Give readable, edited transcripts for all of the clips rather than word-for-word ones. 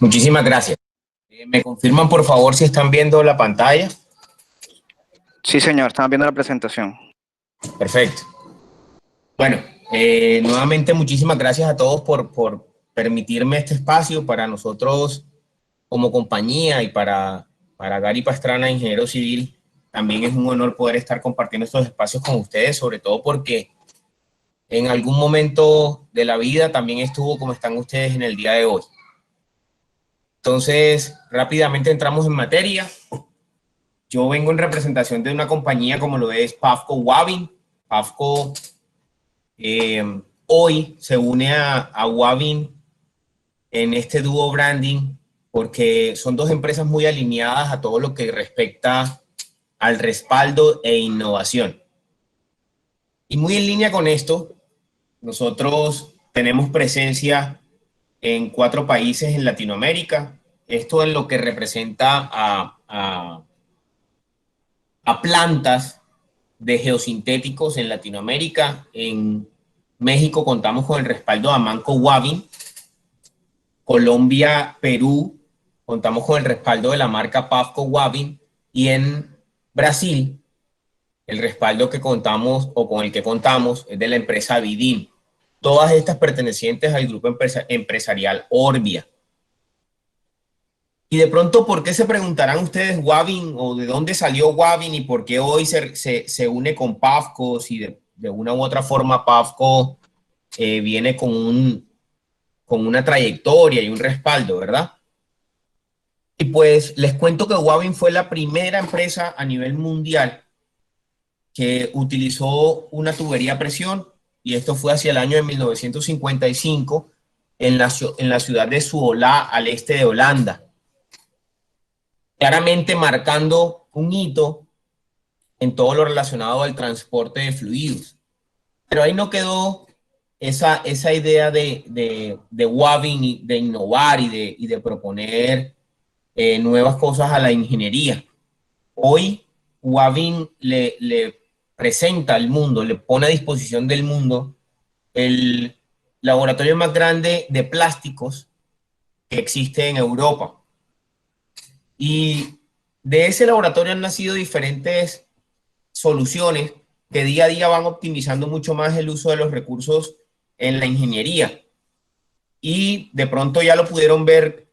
Muchísimas gracias. ¿Me confirman, por favor, si están viendo la pantalla? Sí, señor, estamos viendo la presentación. Perfecto. Bueno, nuevamente muchísimas gracias a todos por permitirme este espacio para nosotros como compañía y para Gary Pastrana, ingeniero civil. También es un honor poder estar compartiendo estos espacios con ustedes, sobre todo porque en algún momento de la vida también estuvo como están ustedes en el día de hoy. Entonces, rápidamente entramos en materia. Yo vengo en representación de una compañía como lo es Pavco Wavin. Pavco hoy se une a Wavin en este dúo branding porque son dos empresas muy alineadas a todo lo que respecta al respaldo e innovación. Y muy en línea con esto, nosotros tenemos presencia en 4 países en Latinoamérica. Esto en lo que representa a plantas de geosintéticos en Latinoamérica. En México contamos con el respaldo de Amanco Wavin. Colombia, Perú, contamos con el respaldo de la marca Pavco Wavin. Y en Brasil, el respaldo que contamos o con el que contamos es de la empresa Vidim. Todas estas pertenecientes al grupo empresarial Orbia. Y de pronto, ¿por qué se preguntarán ustedes Wavin o de dónde salió Wavin y por qué hoy se une con Pavco? Si de una u otra forma Pavco viene con una trayectoria y un respaldo, ¿verdad? Y pues les cuento que Wavin fue la primera empresa a nivel mundial que utilizó una tubería a presión, y esto fue hacia el año de 1955 en la ciudad de Zwolle, al este de Holanda. Claramente marcando un hito en todo lo relacionado al transporte de fluidos. Pero ahí no quedó esa idea de Wavin, de innovar y de proponer nuevas cosas a la ingeniería. Hoy Wavin le presenta al mundo, le pone a disposición del mundo el laboratorio más grande de plásticos que existe en Europa. Y de ese laboratorio han nacido diferentes soluciones que día a día van optimizando mucho más el uso de los recursos en la ingeniería. Y de pronto ya lo pudieron ver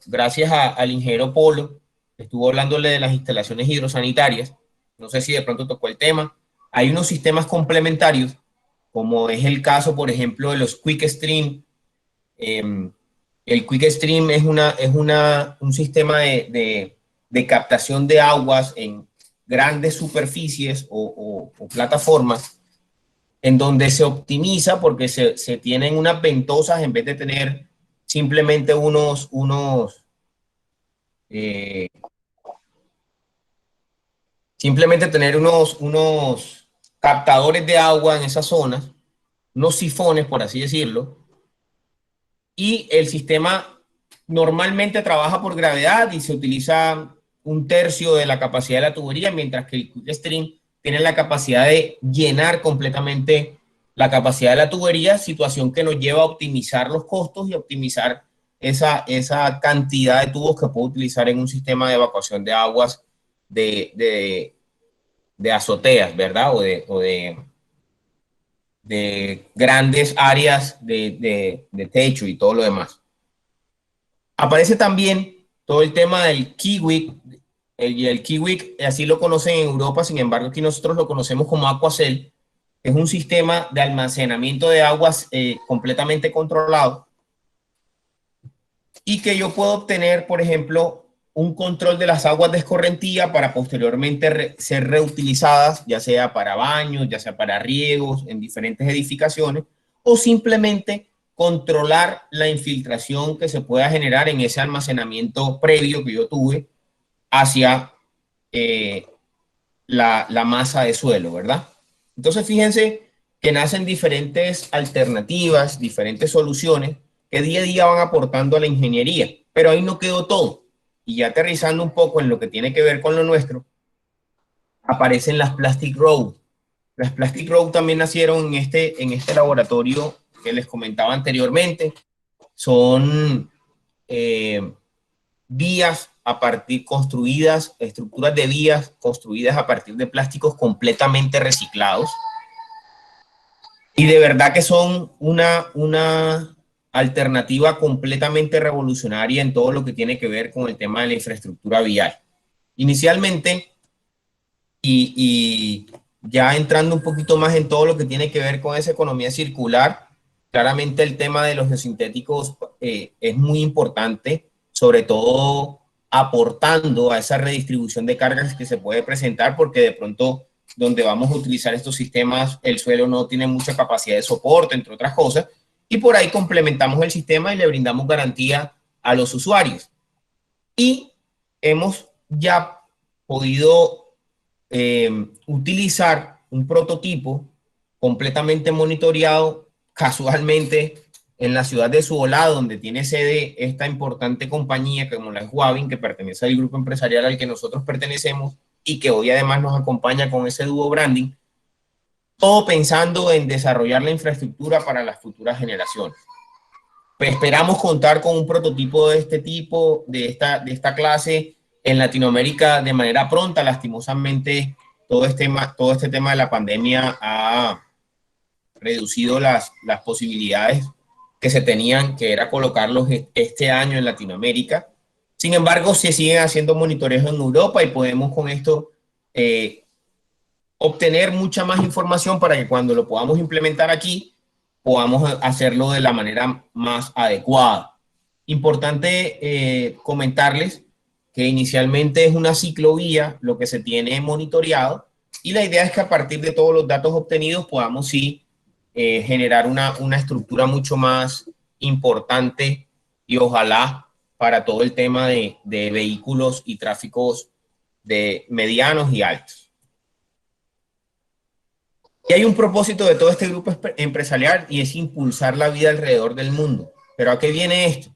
gracias al ingeniero Polo, que estuvo hablándole de las instalaciones hidrosanitarias. No sé si de pronto tocó el tema. Hay unos sistemas complementarios, como es el caso, por ejemplo, de los Quick Stream. El Quick Stream es un sistema de captación de aguas en grandes superficies o plataformas, en donde se optimiza porque se tienen unas ventosas en vez de tener simplemente unos captadores de agua en esas zonas, unos sifones, por así decirlo, y el sistema normalmente trabaja por gravedad y se utiliza 1/3 de la capacidad de la tubería, mientras que el Quick Stream tiene la capacidad de llenar completamente la capacidad de la tubería, situación que nos lleva a optimizar los costos y optimizar esa cantidad de tubos que puedo utilizar en un sistema de evacuación de aguas de azoteas, ¿verdad? O de grandes áreas de techo y todo lo demás. Aparece también todo el tema del Kiwik. El Kiwik, así lo conocen en Europa, sin embargo aquí nosotros lo conocemos como Aquacel. Es un sistema de almacenamiento de aguas completamente controlado, y que yo puedo obtener, por ejemplo, un control de las aguas de escorrentía para posteriormente ser reutilizadas, ya sea para baños, ya sea para riegos en diferentes edificaciones, o simplemente controlar la infiltración que se pueda generar en ese almacenamiento previo que yo tuve hacia la masa de suelo, ¿verdad? Entonces, fíjense que nacen diferentes alternativas, diferentes soluciones que día a día van aportando a la ingeniería. Pero ahí no quedó todo. Y ya aterrizando un poco en lo que tiene que ver con lo nuestro, aparecen las Plastic Road. Las Plastic Road también nacieron en este laboratorio que les comentaba anteriormente. Son vías a partir construidas, estructuras de vías construidas a partir de plásticos completamente reciclados. Y de verdad que son una alternativa completamente revolucionaria en todo lo que tiene que ver con el tema de la infraestructura vial. Inicialmente, y ya entrando un poquito más en todo lo que tiene que ver con esa economía circular, claramente el tema de los geosintéticos es muy importante, sobre todo aportando a esa redistribución de cargas que se puede presentar, porque de pronto donde vamos a utilizar estos sistemas, el suelo no tiene mucha capacidad de soporte, entre otras cosas, y por ahí complementamos el sistema y le brindamos garantía a los usuarios. Y hemos ya podido utilizar un prototipo completamente monitoreado casualmente en la ciudad de Suolá, donde tiene sede esta importante compañía como la Huawei, que pertenece al grupo empresarial al que nosotros pertenecemos y que hoy además nos acompaña con ese dúo branding, todo pensando en desarrollar la infraestructura para las futuras generaciones. Pues esperamos contar con un prototipo de este tipo, de esta clase en Latinoamérica de manera pronta. Lastimosamente, todo este tema de la pandemia ha reducido las posibilidades que se tenían, que era colocarlos este año en Latinoamérica. Sin embargo, se siguen haciendo monitoreos en Europa y podemos con esto obtener mucha más información para que cuando lo podamos implementar aquí, podamos hacerlo de la manera más adecuada. Importante comentarles que inicialmente es una ciclovía lo que se tiene monitoreado y la idea es que a partir de todos los datos obtenidos podamos sí generar una estructura mucho más importante y ojalá para todo el tema de vehículos y tráficos de medianos y altos. Y hay un propósito de todo este grupo empresarial y es impulsar la vida alrededor del mundo. ¿Pero a qué viene esto?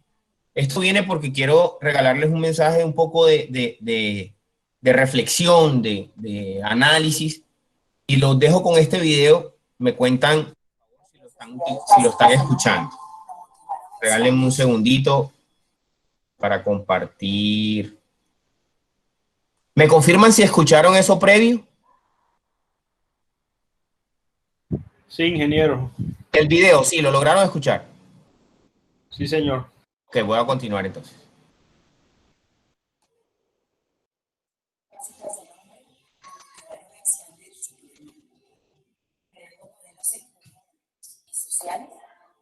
Esto viene porque quiero regalarles un mensaje un poco de reflexión, de análisis, y los dejo con este video. Me cuentan si lo están escuchando. Regálenme un segundito para compartir. ¿Me confirman si escucharon eso previo? Sí, ingeniero. El video, sí, lo lograron escuchar. Sí, señor. Ok, voy a continuar entonces.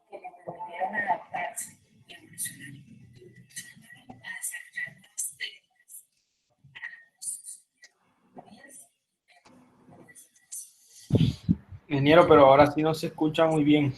Que le permitieron adaptarse y evolucionar a desarrollar nuevas técnicas. Ingeniero, pero ahora sí no se escucha muy bien.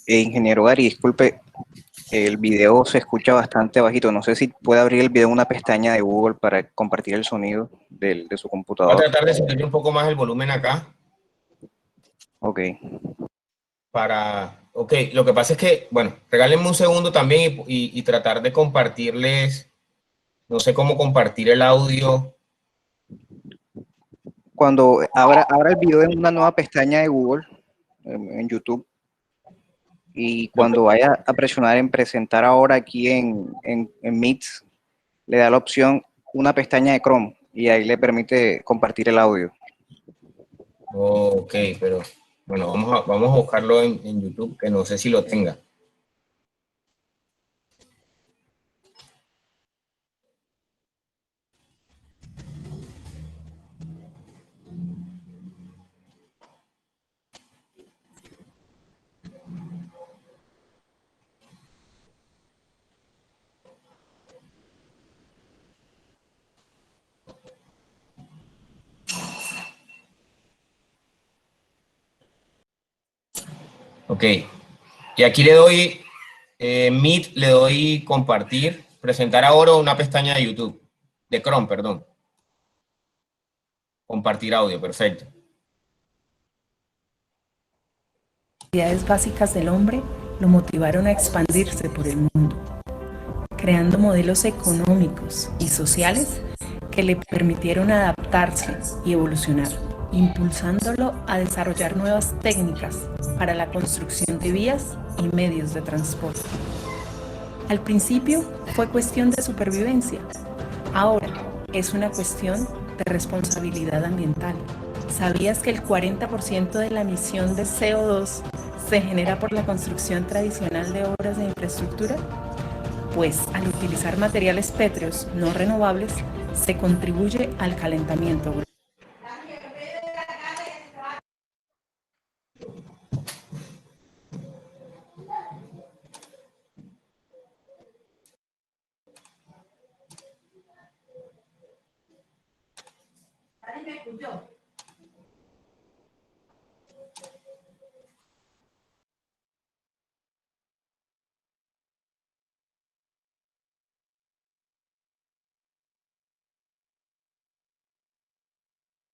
Ingeniero Gary, disculpe, el video se escucha bastante bajito. No sé si puede abrir el video en una pestaña de Google para compartir el sonido de su Voy a computador. tratar de subirle un poco más el volumen acá. Ok. Ok, lo que pasa es que, bueno, regálenme un segundo también y tratar de compartirles, no sé cómo compartir el audio. Cuando abra el video en una nueva pestaña de Google, en YouTube, y cuando vaya a presionar en presentar ahora aquí en Meet, le da la opción una pestaña de Chrome y ahí le permite compartir el audio. Ok, pero bueno, vamos a buscarlo en YouTube, que no sé si lo tenga. Ok. Y aquí le doy, Meet, le doy compartir, presentar ahora una pestaña de YouTube, de Chrome, perdón. Compartir audio, perfecto. Las necesidades básicas del hombre lo motivaron a expandirse por el mundo, creando modelos económicos y sociales que le permitieron adaptarse y evolucionar, impulsándolo a desarrollar nuevas técnicas para la construcción de vías y medios de transporte. Al principio fue cuestión de supervivencia, ahora es una cuestión de responsabilidad ambiental. ¿Sabías que el 40% de la emisión de CO2 se genera por la construcción tradicional de obras de infraestructura? Pues al utilizar materiales pétreos no renovables se contribuye al calentamiento global.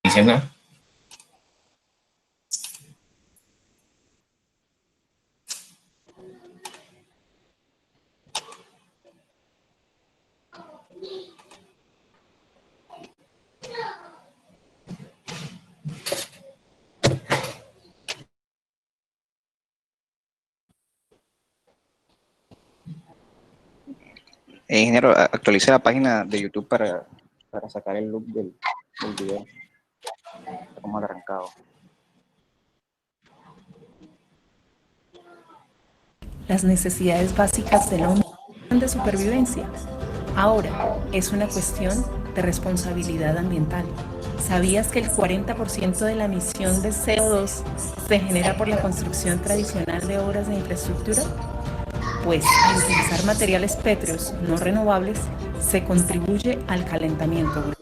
¿Dices nada? Ingeniero, actualice la página de YouTube para sacar el look del video. Está como arrancado. Las necesidades básicas del hombre de supervivencia. Ahora es una cuestión de responsabilidad ambiental. ¿Sabías que el 40% de la emisión de CO2 se genera por la construcción tradicional de obras de infraestructura? Pues al utilizar materiales pétreos no renovables se contribuye al calentamiento global.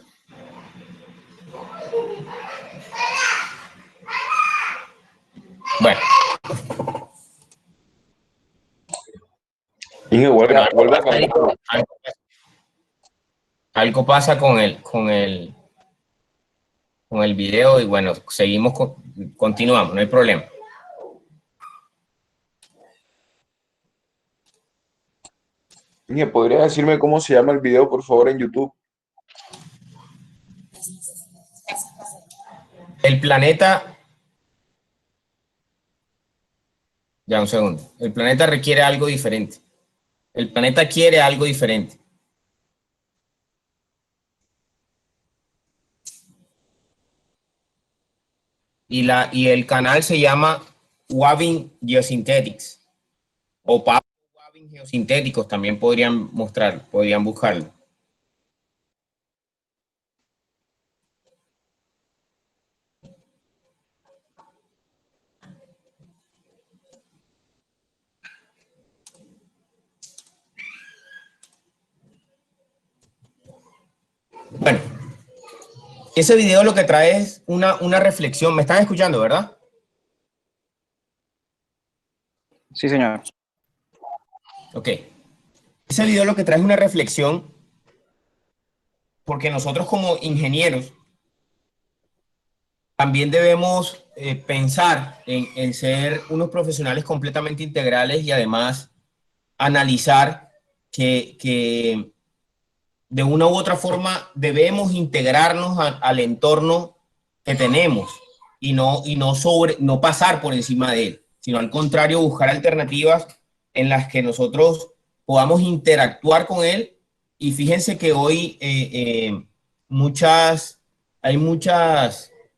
Bueno. Inge, vuelve a cambiar. Algo pasa con el video y bueno, seguimos, continuamos, no hay problema. Inge, ¿podría decirme cómo se llama el video, por favor, en YouTube? El planeta, ya un segundo, el planeta requiere algo diferente. El planeta quiere algo diferente. Y el canal se llama Wavin Geosynthetics o Wavin Geosintéticos, también podrían buscarlo. Bueno, ese video lo que trae es una reflexión. ¿Me están escuchando, verdad? Sí, señor. Ok. Ese video lo que trae es una reflexión porque nosotros como ingenieros también debemos pensar en ser unos profesionales completamente integrales y además analizar que de una u otra forma debemos integrarnos al entorno que tenemos y no pasar por encima de él, sino al contrario buscar alternativas en las que nosotros podamos interactuar con él. Y fíjense que hoy hay muchas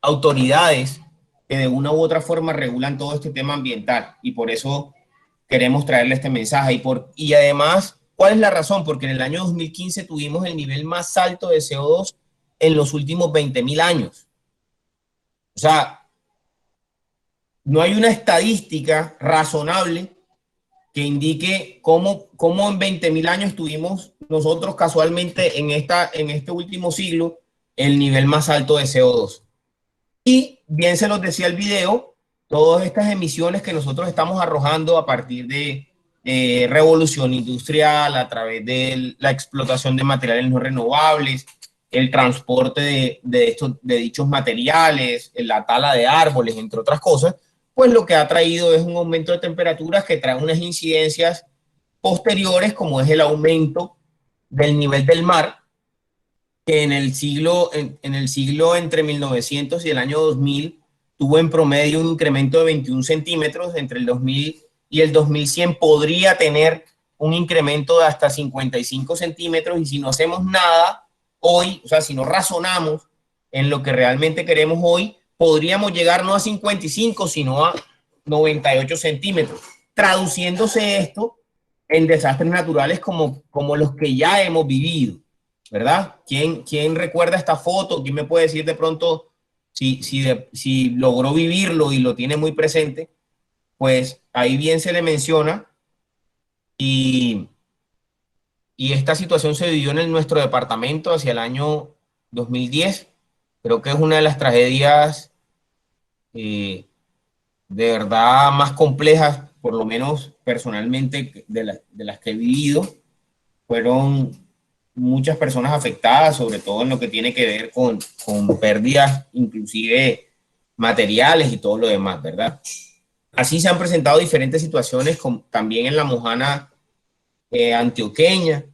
autoridades que de una u otra forma regulan todo este tema ambiental y por eso queremos traerle este mensaje. Y además, ¿cuál es la razón? Porque en el año 2015 tuvimos el nivel más alto de CO2 en los últimos 20.000 años. O sea, no hay una estadística razonable que indique cómo en 20.000 años tuvimos nosotros casualmente en este último siglo el nivel más alto de CO2. Y bien se los decía el video, todas estas emisiones que nosotros estamos arrojando a partir de revolución industrial, a través de la explotación de materiales no renovables, el transporte de dichos materiales, la tala de árboles, entre otras cosas, pues lo que ha traído es un aumento de temperaturas que trae unas incidencias posteriores, como es el aumento del nivel del mar, que en el siglo entre 1900 y el año 2000 tuvo en promedio un incremento de 21 centímetros. Entre el 2000 y el 2100 podría tener un incremento de hasta 55 centímetros, y si no hacemos nada hoy, o sea, si no razonamos en lo que realmente queremos hoy, podríamos llegar no a 55, sino a 98 centímetros, traduciéndose esto en desastres naturales como los que ya hemos vivido, ¿verdad? ¿Quién recuerda esta foto? ¿Quién me puede decir de pronto si logró vivirlo y lo tiene muy presente? Pues ahí bien se le menciona, y esta situación se vivió en nuestro departamento hacia el año 2010. Creo que es una de las tragedias de verdad más complejas, por lo menos personalmente, de las que he vivido. Fueron muchas personas afectadas, sobre todo en lo que tiene que ver con pérdidas, inclusive materiales y todo lo demás, ¿verdad? Así se han presentado diferentes situaciones, también en la Mojana antioqueña.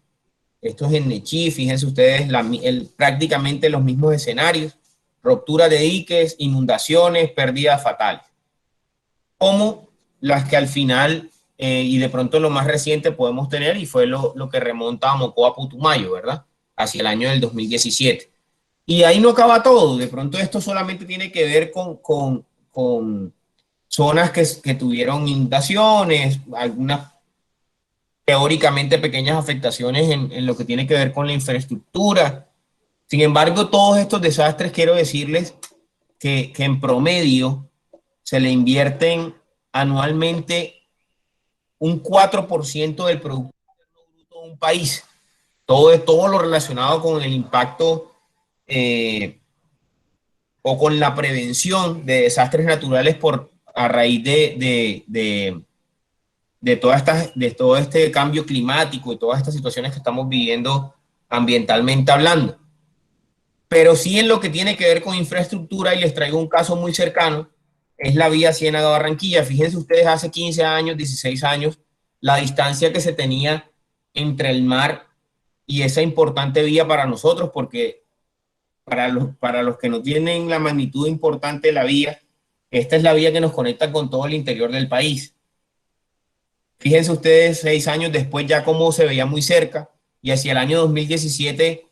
Esto es en Nechí, fíjense ustedes, prácticamente los mismos escenarios: ruptura de diques, inundaciones, pérdidas fatales, como las que al final y de pronto lo más reciente podemos tener, y fue lo que remonta a Mocoa Putumayo, ¿verdad? Hacia el año del 2017. Y ahí no acaba todo. De pronto esto solamente tiene que ver con zonas que tuvieron inundaciones, algunas teóricamente pequeñas afectaciones en lo que tiene que ver con la infraestructura. Sin embargo, todos estos desastres, quiero decirles que en promedio se le invierten anualmente un 4% del Producto Interno Bruto de un país. Todo lo relacionado con el impacto o con la prevención de desastres naturales a raíz de todo este cambio climático y todas estas situaciones que estamos viviendo ambientalmente hablando. Pero sí, en lo que tiene que ver con infraestructura, y les traigo un caso muy cercano, es la vía Ciénaga-Barranquilla. Fíjense ustedes, hace 15 años, 16 años, la distancia que se tenía entre el mar y esa importante vía para nosotros, porque para los que no tienen la magnitud importante de la vía, esta es la vía que nos conecta con todo el interior del país. Fíjense ustedes, 6 años después, ya cómo se veía muy cerca, y hacia el año 2017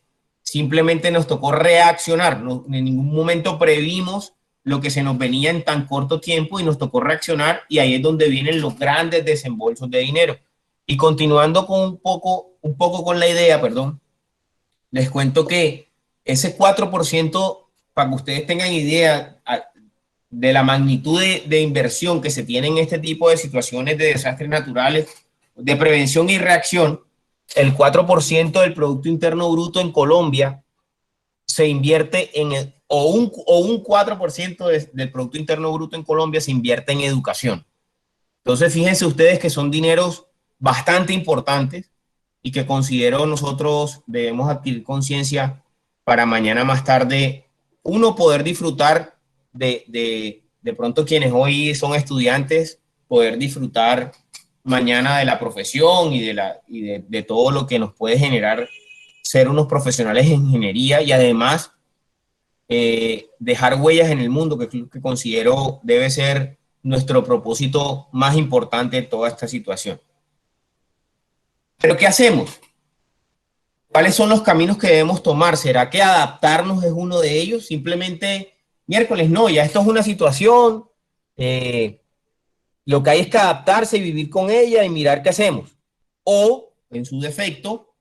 simplemente nos tocó reaccionar. En ningún momento previmos lo que se nos venía en tan corto tiempo, y nos tocó reaccionar, y ahí es donde vienen los grandes desembolsos de dinero. Y continuando con un poco con la idea, perdón, les cuento que ese 4%, para que ustedes tengan idea de la magnitud de inversión que se tiene en este tipo de situaciones de desastres naturales, de prevención y reacción, el 4% del Producto Interno Bruto en Colombia se invierte o un 4% del Producto Interno Bruto en Colombia se invierte en educación. Entonces, fíjense ustedes que son dineros bastante importantes, y que considero nosotros debemos adquirir conciencia para mañana más tarde, uno, poder disfrutar de pronto, quienes hoy son estudiantes, poder disfrutar mañana de la profesión y de todo lo que nos puede generar ser unos profesionales en ingeniería, y además dejar huellas en el mundo, que considero debe ser nuestro propósito más importante en toda esta situación. ¿Pero qué hacemos? ¿Cuáles son los caminos que debemos tomar? ¿Será que adaptarnos es uno de ellos? Simplemente, miércoles, no, ya esto es una situación, lo que hay es que adaptarse y vivir con ella y mirar qué hacemos. O, en su defecto,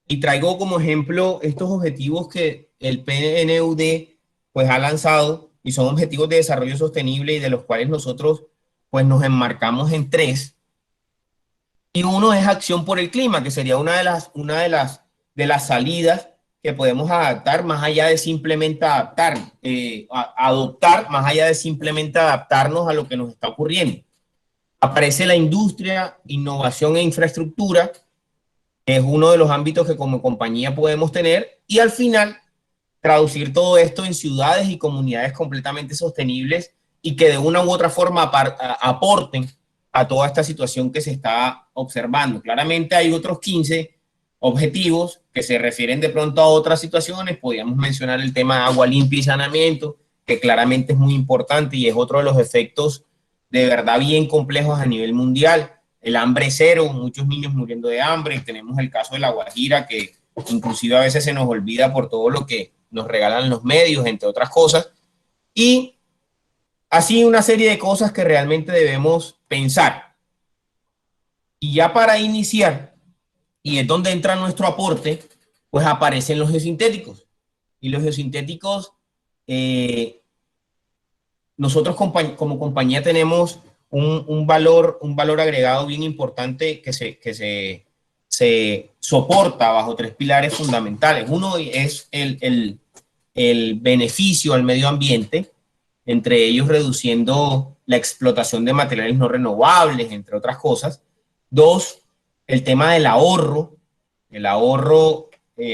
y traigo como ejemplo estos objetivos que el PNUD pues ha lanzado, y son objetivos de desarrollo sostenible, y de los cuales nosotros pues nos enmarcamos en 3. Y uno es acción por el clima, que sería una de las salidas que podemos adaptar más allá de simplemente adoptar más allá de simplemente adaptarnos a lo que nos está ocurriendo. Aparece la industria, innovación e infraestructura, que es uno de los ámbitos que como compañía podemos tener, y al final traducir todo esto en ciudades y comunidades completamente sostenibles y que de una u otra forma aporten a toda esta situación que se está observando. Claramente hay otros 15 objetivos que se refieren de pronto a otras situaciones. Podríamos mencionar el tema de agua limpia y saneamiento, que claramente es muy importante y es otro de los efectos de verdad bien complejos a nivel mundial. El hambre cero, muchos niños muriendo de hambre. Tenemos el caso de La Guajira, que inclusive a veces se nos olvida por todo lo que nos regalan los medios, entre otras cosas. Y así una serie de cosas que realmente debemos pensar. Y ya para iniciar, y es donde entra nuestro aporte, pues aparecen los geosintéticos. Y los geosintéticos, nosotros como compañía tenemos un valor agregado bien importante que se soporta bajo 3 pilares fundamentales. Uno es el beneficio al medio ambiente, entre ellos reduciendo la explotación de materiales no renovables, entre otras cosas. 2, el tema del ahorro,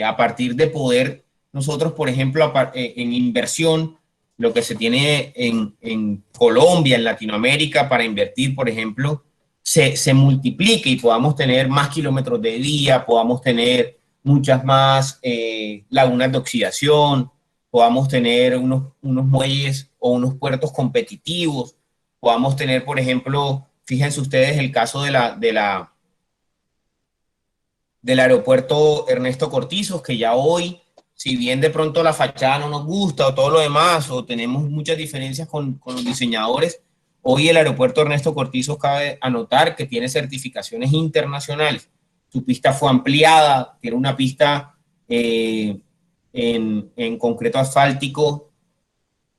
a partir de poder nosotros, por ejemplo, en inversión, lo que se tiene en Colombia, en Latinoamérica, para invertir, por ejemplo, se multiplique y podamos tener más kilómetros de vía, podamos tener muchas más lagunas de oxidación, podamos tener unos muelles o unos puertos competitivos, podamos tener, por ejemplo, fíjense ustedes el caso del aeropuerto Ernesto Cortizos, que ya hoy, si bien de pronto la fachada no nos gusta o todo lo demás, o tenemos muchas diferencias con los diseñadores, hoy el aeropuerto Ernesto Cortizos cabe anotar que tiene certificaciones internacionales. Su pista fue ampliada, tiene una pista en concreto asfáltico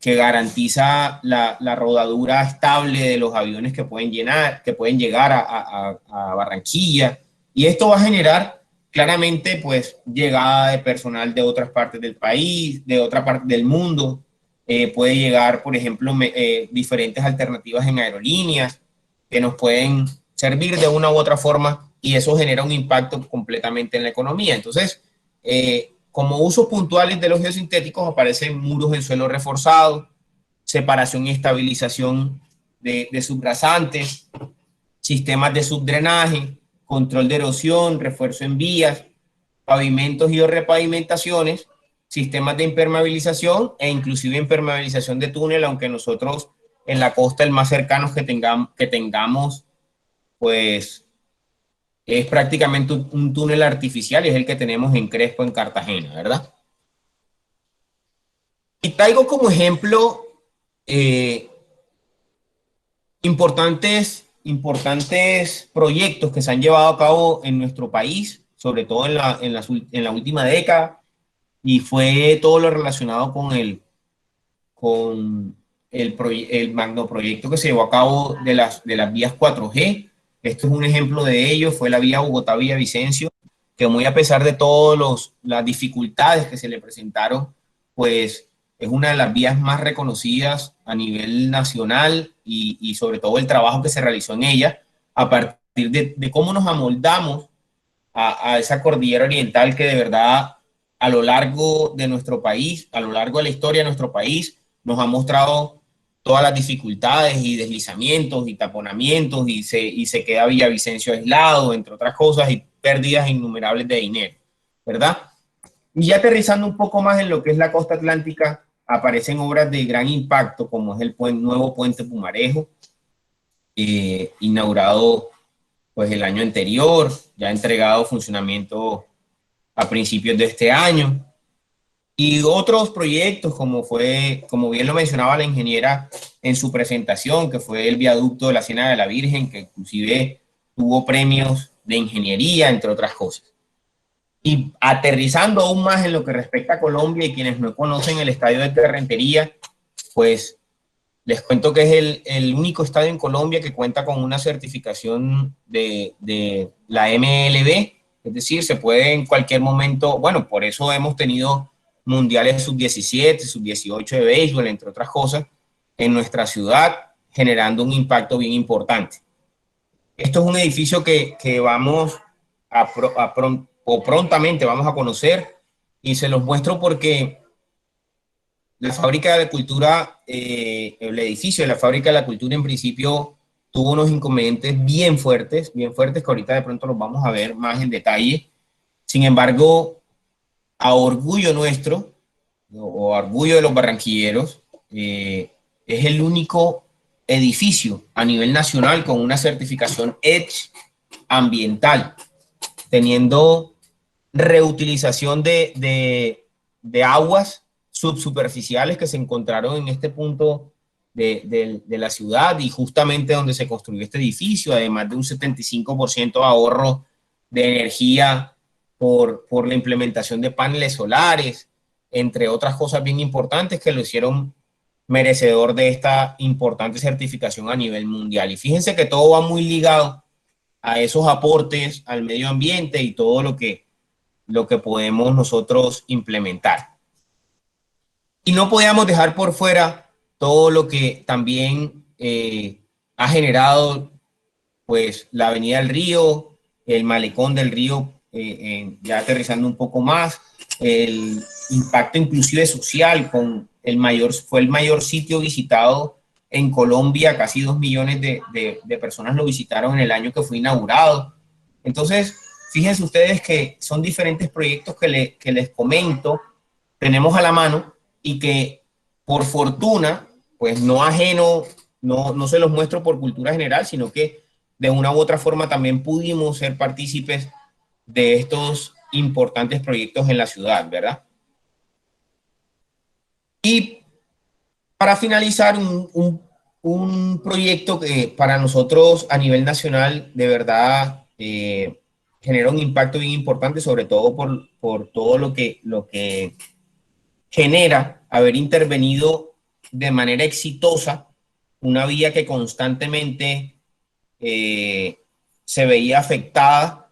que garantiza la rodadura estable de los aviones que pueden llegar a Barranquilla. Y esto va a generar claramente pues llegada de personal de otras partes del país, de otra parte del mundo. Puede llegar, por ejemplo, diferentes alternativas en aerolíneas que nos pueden servir de una u otra forma, y eso genera un impacto completamente en la economía. Entonces, como usos puntuales de los geosintéticos aparecen muros en suelo reforzado, separación y estabilización de subrasantes, sistemas de subdrenaje, control de erosión, refuerzo en vías, pavimentos y repavimentaciones, sistemas de impermeabilización e inclusive impermeabilización de túnel, aunque nosotros en la costa el más cercano que tengamos pues es prácticamente un túnel artificial, y es el que tenemos en Crespo, en Cartagena, ¿verdad? Y traigo como ejemplo importantes proyectos que se han llevado a cabo en nuestro país, sobre todo en la última década, y fue todo lo relacionado con el magnoproyecto que se llevó a cabo de las vías 4G. Esto es un ejemplo de ello, fue la vía Bogotá-Villavicencio, que muy a pesar de todas las dificultades que se le presentaron, pues es una de las vías más reconocidas a nivel nacional, y sobre todo el trabajo que se realizó en ella a partir de cómo nos amoldamos a esa cordillera oriental que de verdad a lo largo de nuestro país, a lo largo de la historia de nuestro país, nos ha mostrado todas las dificultades y deslizamientos y taponamientos, y se queda Villavicencio aislado, entre otras cosas, y pérdidas innumerables de dinero, ¿verdad? Y ya aterrizando un poco más en lo que es la costa atlántica, aparecen obras de gran impacto, como es el nuevo puente Pumarejo, inaugurado pues el año anterior, ya entregado funcionamiento a principios de este año. Y otros proyectos, como bien lo mencionaba la ingeniera en su presentación, que fue el viaducto de la Ciénaga de la Virgen, que inclusive tuvo premios de ingeniería, entre otras cosas. Y aterrizando aún más en lo que respecta a Colombia, y quienes no conocen el estadio de Terrentería, pues les cuento que es el único estadio en Colombia que cuenta con una certificación de la MLB, Es decir, se puede en cualquier momento, bueno, por eso hemos tenido mundiales sub-17, sub-18 de béisbol, entre otras cosas, en nuestra ciudad, generando un impacto bien importante. Esto es un edificio que vamos prontamente vamos a conocer, y se los muestro porque la fábrica de la cultura, el edificio de la fábrica de la cultura en principio tuvo unos inconvenientes bien fuertes, que ahorita de pronto los vamos a ver más en detalle. Sin embargo, a orgullo nuestro, o orgullo de los barranquilleros, es el único edificio a nivel nacional con una certificación EDGE ambiental, teniendo reutilización de aguas subsuperficiales que se encontraron en este punto de la ciudad y justamente donde se construyó este edificio, además de un 75% de ahorro de energía por la implementación de paneles solares, entre otras cosas bien importantes que lo hicieron merecedor de esta importante certificación a nivel mundial. Y fíjense que todo va muy ligado a esos aportes al medio ambiente y todo lo que podemos nosotros implementar. Y no podíamos dejar por fuera todo lo que también ha generado pues la Avenida del Río, el Malecón del Río, ya aterrizando un poco más, el impacto inclusive social, fue el mayor sitio visitado en Colombia, casi 2 millones de personas lo visitaron en el año que fue inaugurado. Entonces, fíjense ustedes que son diferentes proyectos que les comento, tenemos a la mano y que por fortuna, pues no se los muestro por cultura general, sino que de una u otra forma también pudimos ser partícipes de estos importantes proyectos en la ciudad, ¿verdad? Y para finalizar, un proyecto que para nosotros a nivel nacional de verdad genera un impacto bien importante, sobre todo por todo lo que genera haber intervenido de manera exitosa una vía que constantemente se veía afectada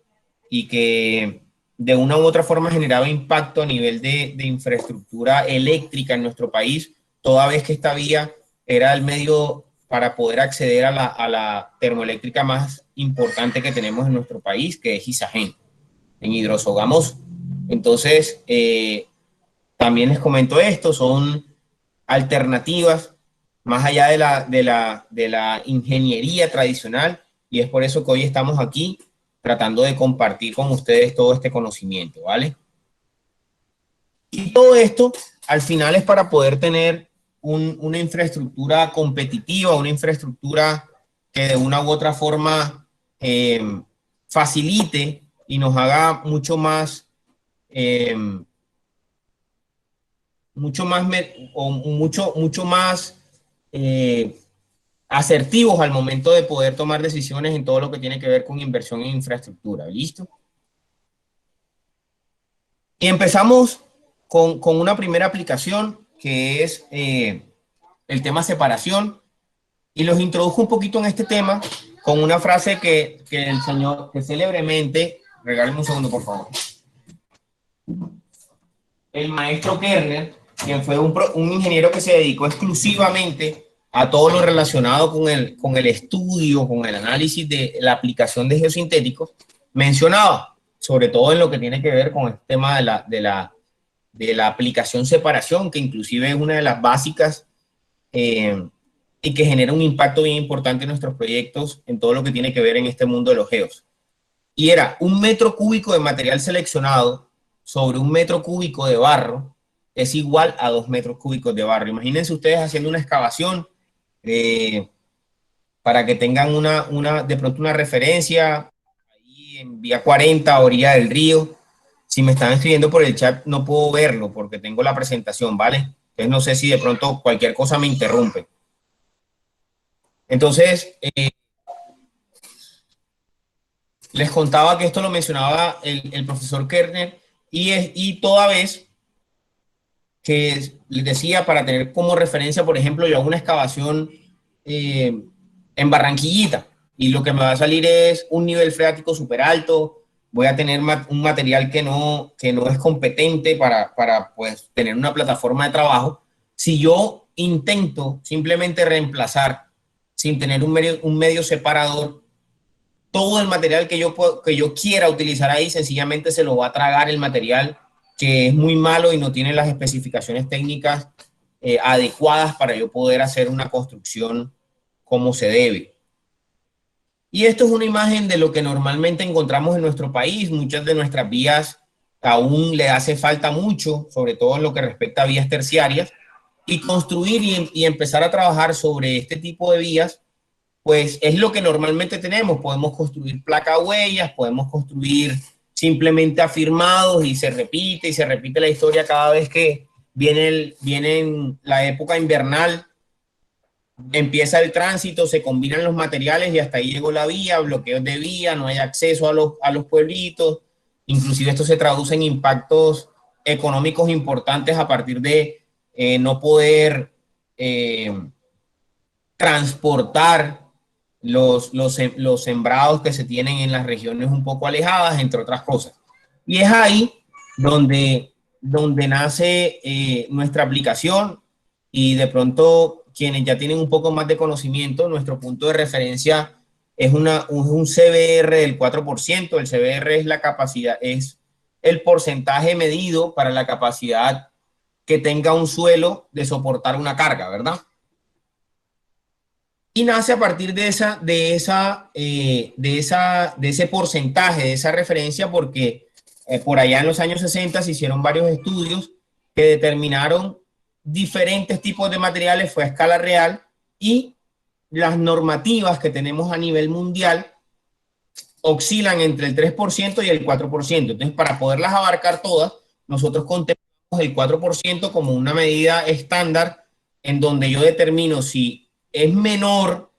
y que de una u otra forma generaba impacto a nivel de infraestructura eléctrica en nuestro país, toda vez que esta vía era el medio para poder acceder a la termoeléctrica más importante que tenemos en nuestro país, que es Isagen, en Hidrosogamoso. Entonces, también les comento esto, son alternativas más allá de la ingeniería tradicional, y es por eso que hoy estamos aquí tratando de compartir con ustedes todo este conocimiento, ¿vale? Y todo esto al final es para poder tener una infraestructura competitiva, una infraestructura que de una u otra forma facilite y nos haga mucho más asertivos al momento de poder tomar decisiones en todo lo que tiene que ver con inversión en infraestructura. ¿Listo? Y empezamos con una primera aplicación que es el tema separación, y los introdujo un poquito en este tema con una frase que el señor, que célebremente, regálenme un segundo por favor, el maestro Kerner, quien fue un ingeniero que se dedicó exclusivamente a todo lo relacionado con el estudio, con el análisis de la aplicación de geosintéticos, mencionaba, sobre todo en lo que tiene que ver con el tema de la aplicación separación, que inclusive es una de las básicas y que genera un impacto bien importante en nuestros proyectos en todo lo que tiene que ver en este mundo de los geos. Y era 1 metro cúbico de material seleccionado sobre 1 metro cúbico de barro es igual a 2 metros cúbicos de barro. Imagínense ustedes haciendo una excavación para que tengan de pronto una referencia ahí en vía 40, orilla del río. Si me están escribiendo por el chat no puedo verlo porque tengo la presentación, ¿vale? Entonces no sé si de pronto cualquier cosa me interrumpe. Entonces, les contaba que esto lo mencionaba el profesor Kerner y toda vez que les decía, para tener como referencia, por ejemplo, yo hago una excavación en Barranquillita y lo que me va a salir es un nivel freático súper alto, voy a tener un material que no es competente para pues, tener una plataforma de trabajo. Si yo intento simplemente reemplazar, sin tener un medio separador, todo el material que yo quiera utilizar ahí, sencillamente se lo va a tragar el material que es muy malo y no tiene las especificaciones técnicas adecuadas para yo poder hacer una construcción como se debe. Y esto es una imagen de lo que normalmente encontramos en nuestro país. Muchas de nuestras vías aún le hace falta mucho, sobre todo en lo que respecta a vías terciarias, y construir y empezar a trabajar sobre este tipo de vías, pues es lo que normalmente tenemos. Podemos construir placa huellas, podemos construir simplemente afirmados y se repite la historia cada vez que viene la época invernal. Empieza el tránsito, se combinan los materiales y hasta ahí llegó la vía, bloqueos de vía, no hay acceso a los pueblitos. Inclusive esto se traduce en impactos económicos importantes a partir de no poder transportar los sembrados que se tienen en las regiones un poco alejadas, entre otras cosas. Y es ahí donde nace nuestra aplicación, y de pronto quienes ya tienen un poco más de conocimiento, nuestro punto de referencia es un CBR del 4%. El CBR es la capacidad, es el porcentaje medido para la capacidad que tenga un suelo de soportar una carga, ¿verdad? Y nace a partir de ese porcentaje, de esa referencia, porque por allá en los años 60 se hicieron varios estudios que determinaron diferentes tipos de materiales, fue a escala real, y las normativas que tenemos a nivel mundial oscilan entre el 3% y el 4%. Entonces, para poderlas abarcar todas, nosotros contemplamos el 4% como una medida estándar, en donde yo determino si es menor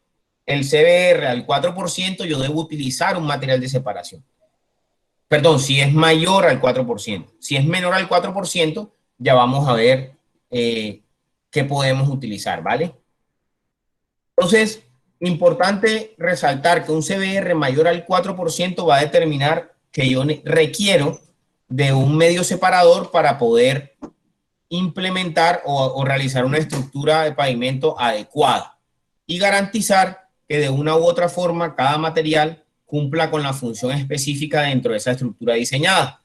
el CBR al 4%, yo debo utilizar un material de separación. Perdón, si es mayor al 4%. Si es menor al 4%, ya vamos a ver qué podemos utilizar, ¿vale? Entonces, importante resaltar que un CBR mayor al 4% va a determinar que yo requiero de un medio separador para poder implementar o realizar una estructura de pavimento adecuada y garantizar que de una u otra forma cada material cumpla con la función específica dentro de esa estructura diseñada.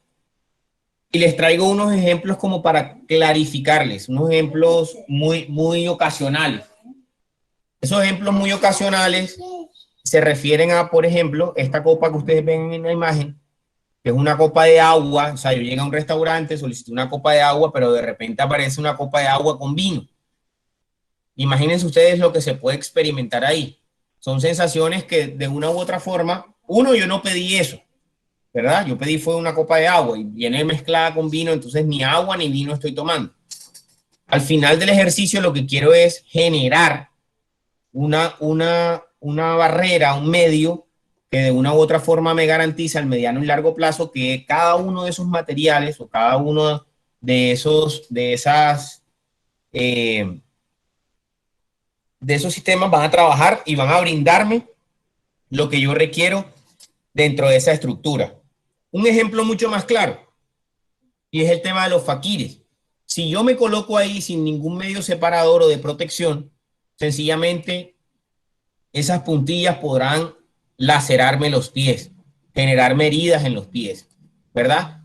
Y les traigo unos ejemplos como para clarificarles, unos ejemplos muy ocasionales. Esos ejemplos muy ocasionales se refieren a, por ejemplo, esta copa que ustedes ven en la imagen, que es una copa de agua. O sea, yo llego a un restaurante, solicito una copa de agua, pero de repente aparece una copa de agua con vino. Imagínense ustedes lo que se puede experimentar ahí. Son sensaciones que de una u otra forma, yo no pedí eso, ¿verdad? Yo pedí fue una copa de agua y viene mezclada con vino, entonces ni agua ni vino estoy tomando. Al final del ejercicio lo que quiero es generar una barrera, un medio que de una u otra forma me garantiza al mediano y largo plazo que cada uno de esos materiales o cada uno de esos sistemas van a trabajar y van a brindarme lo que yo requiero dentro de esa estructura. Un ejemplo mucho más claro, y es el tema de los faquires. Si yo me coloco ahí sin ningún medio separador o de protección, sencillamente esas puntillas podrán lacerarme los pies, generarme heridas en los pies, ¿verdad?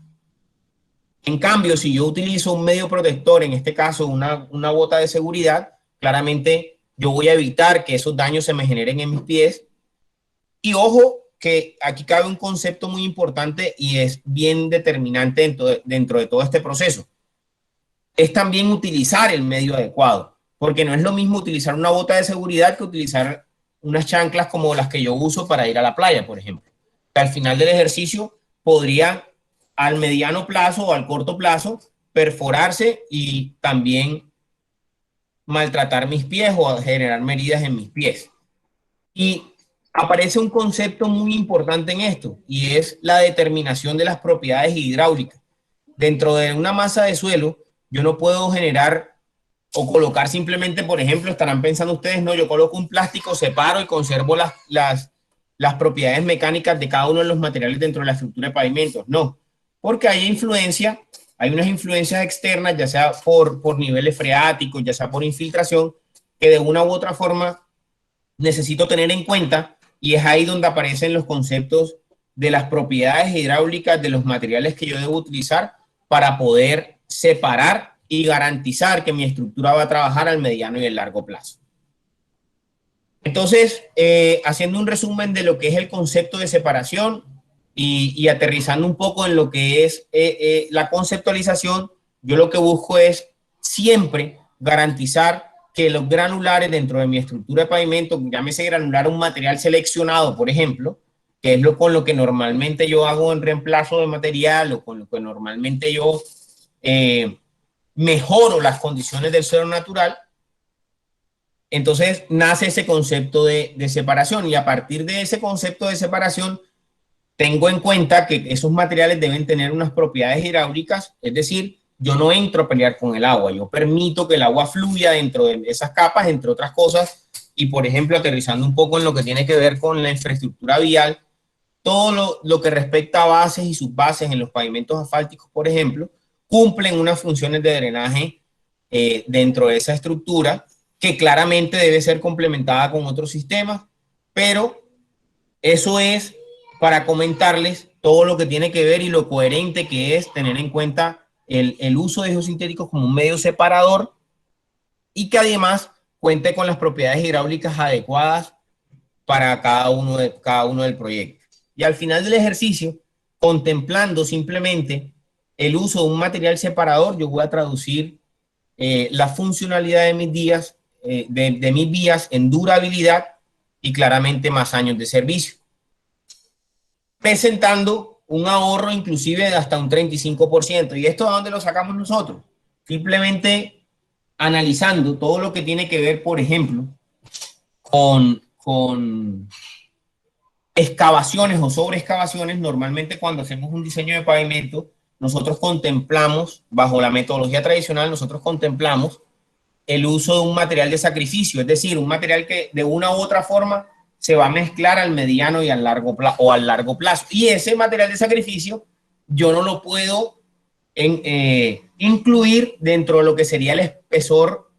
En cambio, si yo utilizo un medio protector, en este caso una bota de seguridad, claramente yo voy a evitar que esos daños se me generen en mis pies. Y ojo, que aquí cabe un concepto muy importante y es bien determinante dentro de todo este proceso. Es también utilizar el medio adecuado, porque no es lo mismo utilizar una bota de seguridad que utilizar unas chanclas como las que yo uso para ir a la playa, por ejemplo. Al final del ejercicio podría al mediano plazo o al corto plazo perforarse y también maltratar mis pies o generarme heridas en mis pies. Y aparece un concepto muy importante en esto, y es la determinación de las propiedades hidráulicas. Dentro de una masa de suelo, yo no puedo generar o colocar simplemente, por ejemplo, estarán pensando ustedes, no, yo coloco un plástico, separo y conservo las propiedades mecánicas de cada uno de los materiales dentro de la estructura de pavimentos. No, porque hay influencia, hay unas influencias externas, ya sea por niveles freáticos, ya sea por infiltración, que de una u otra forma necesito tener en cuenta, y es ahí donde aparecen los conceptos de las propiedades hidráulicas de los materiales que yo debo utilizar para poder separar y garantizar que mi estructura va a trabajar al mediano y el largo plazo. Entonces, haciendo un resumen de lo que es el concepto de separación y aterrizando un poco en lo que es la conceptualización, yo lo que busco es siempre garantizar que los granulares dentro de mi estructura de pavimento, llámese granular un material seleccionado, por ejemplo, que es con lo que normalmente yo hago en reemplazo de material o con lo que normalmente yo mejoro las condiciones del suelo natural. Entonces nace ese concepto de separación, y a partir de ese concepto de separación tengo en cuenta que esos materiales deben tener unas propiedades hidráulicas, es decir, yo no entro a pelear con el agua, yo permito que el agua fluya dentro de esas capas, entre otras cosas, y por ejemplo, aterrizando un poco en lo que tiene que ver con la infraestructura vial, todo lo que respecta a bases y subbases en los pavimentos asfálticos, por ejemplo, cumplen unas funciones de drenaje dentro de esa estructura, que claramente debe ser complementada con otros sistemas, pero eso es para comentarles todo lo que tiene que ver y lo coherente que es tener en cuenta el uso de geosintéticos como un medio separador, y que además cuente con las propiedades hidráulicas adecuadas para cada uno del proyecto. Y al final del ejercicio, contemplando simplemente el uso de un material separador, yo voy a traducir la funcionalidad de mis vías, de mis vías en durabilidad y claramente más años de servicio, presentando un ahorro inclusive de hasta un 35%. ¿Y esto de dónde lo sacamos nosotros? Simplemente analizando todo lo que tiene que ver, por ejemplo, con excavaciones o sobreexcavaciones. Normalmente cuando hacemos un diseño de pavimento, nosotros contemplamos, bajo la metodología tradicional, nosotros contemplamos el uso de un material de sacrificio, es decir, un material que de una u otra forma se va a mezclar al mediano y al largo plazo. Y ese material de sacrificio yo no lo puedo incluir dentro de lo que sería el espesor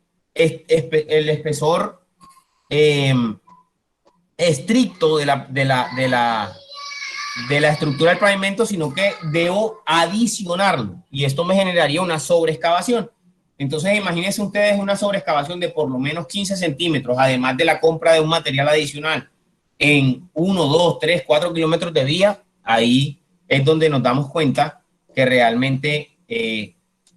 estricto de la estructura del pavimento, sino que debo adicionarlo, y esto me generaría una sobreexcavación. Entonces imagínense ustedes una sobreexcavación de por lo menos 15 centímetros, además de la compra de un material adicional en 1, 2, 3, 4 kilómetros de vía. Ahí es donde nos damos cuenta que realmente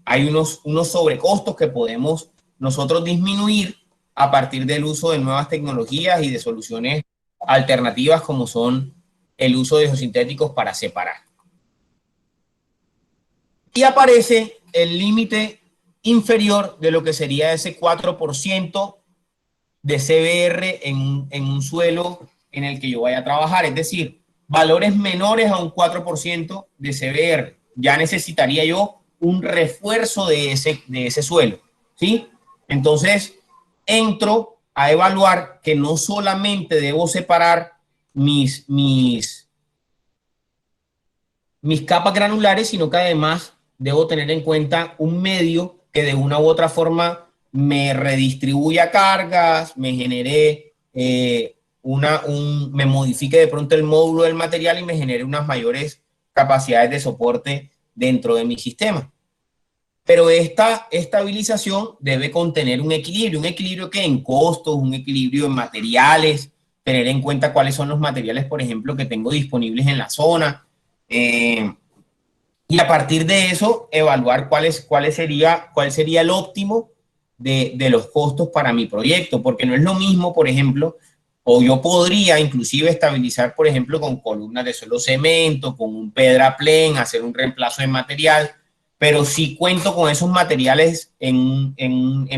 hay unos sobrecostos que podemos nosotros disminuir a partir del uso de nuevas tecnologías y de soluciones alternativas, como son el uso de geosintéticos para separar. Y aparece el límite inferior de lo que sería ese 4% de CBR en un suelo en el que yo vaya a trabajar, es decir, valores menores a un 4% de CBR. Ya necesitaría yo un refuerzo de ese suelo, ¿sí? Entonces, entro a evaluar que no solamente debo separar mis capas granulares, sino que además debo tener en cuenta un medio que de una u otra forma me redistribuya cargas, me genere me modifique de pronto el módulo del material y me genere unas mayores capacidades de soporte dentro de mi sistema. Pero esta estabilización debe contener un equilibrio que en costos, un equilibrio en materiales, tener en cuenta cuáles son los materiales, por ejemplo, que tengo disponibles en la zona, y a partir de eso evaluar cuál sería el óptimo de los costos para mi proyecto, porque no es lo mismo, por ejemplo, o yo podría inclusive estabilizar, por ejemplo, con columnas de suelo cemento, con un pedraplén, hacer un reemplazo de material, pero si cuento con esos materiales en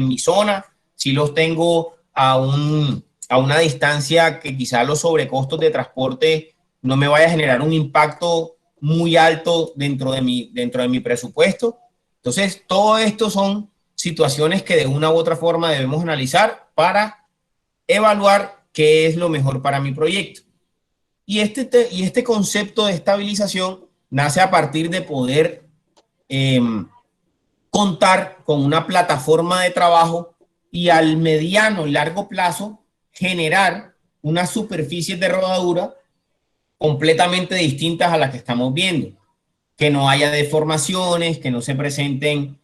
mi zona, si los tengo a una distancia que quizá los sobrecostos de transporte no me vaya a generar un impacto muy alto dentro de mi presupuesto. Entonces, todo esto son situaciones que de una u otra forma debemos analizar para evaluar qué es lo mejor para mi proyecto. Y este concepto de estabilización nace a partir de poder contar con una plataforma de trabajo y al mediano y largo plazo generar unas superficies de rodadura completamente distintas a las que estamos viendo. Que no haya deformaciones, que no se presenten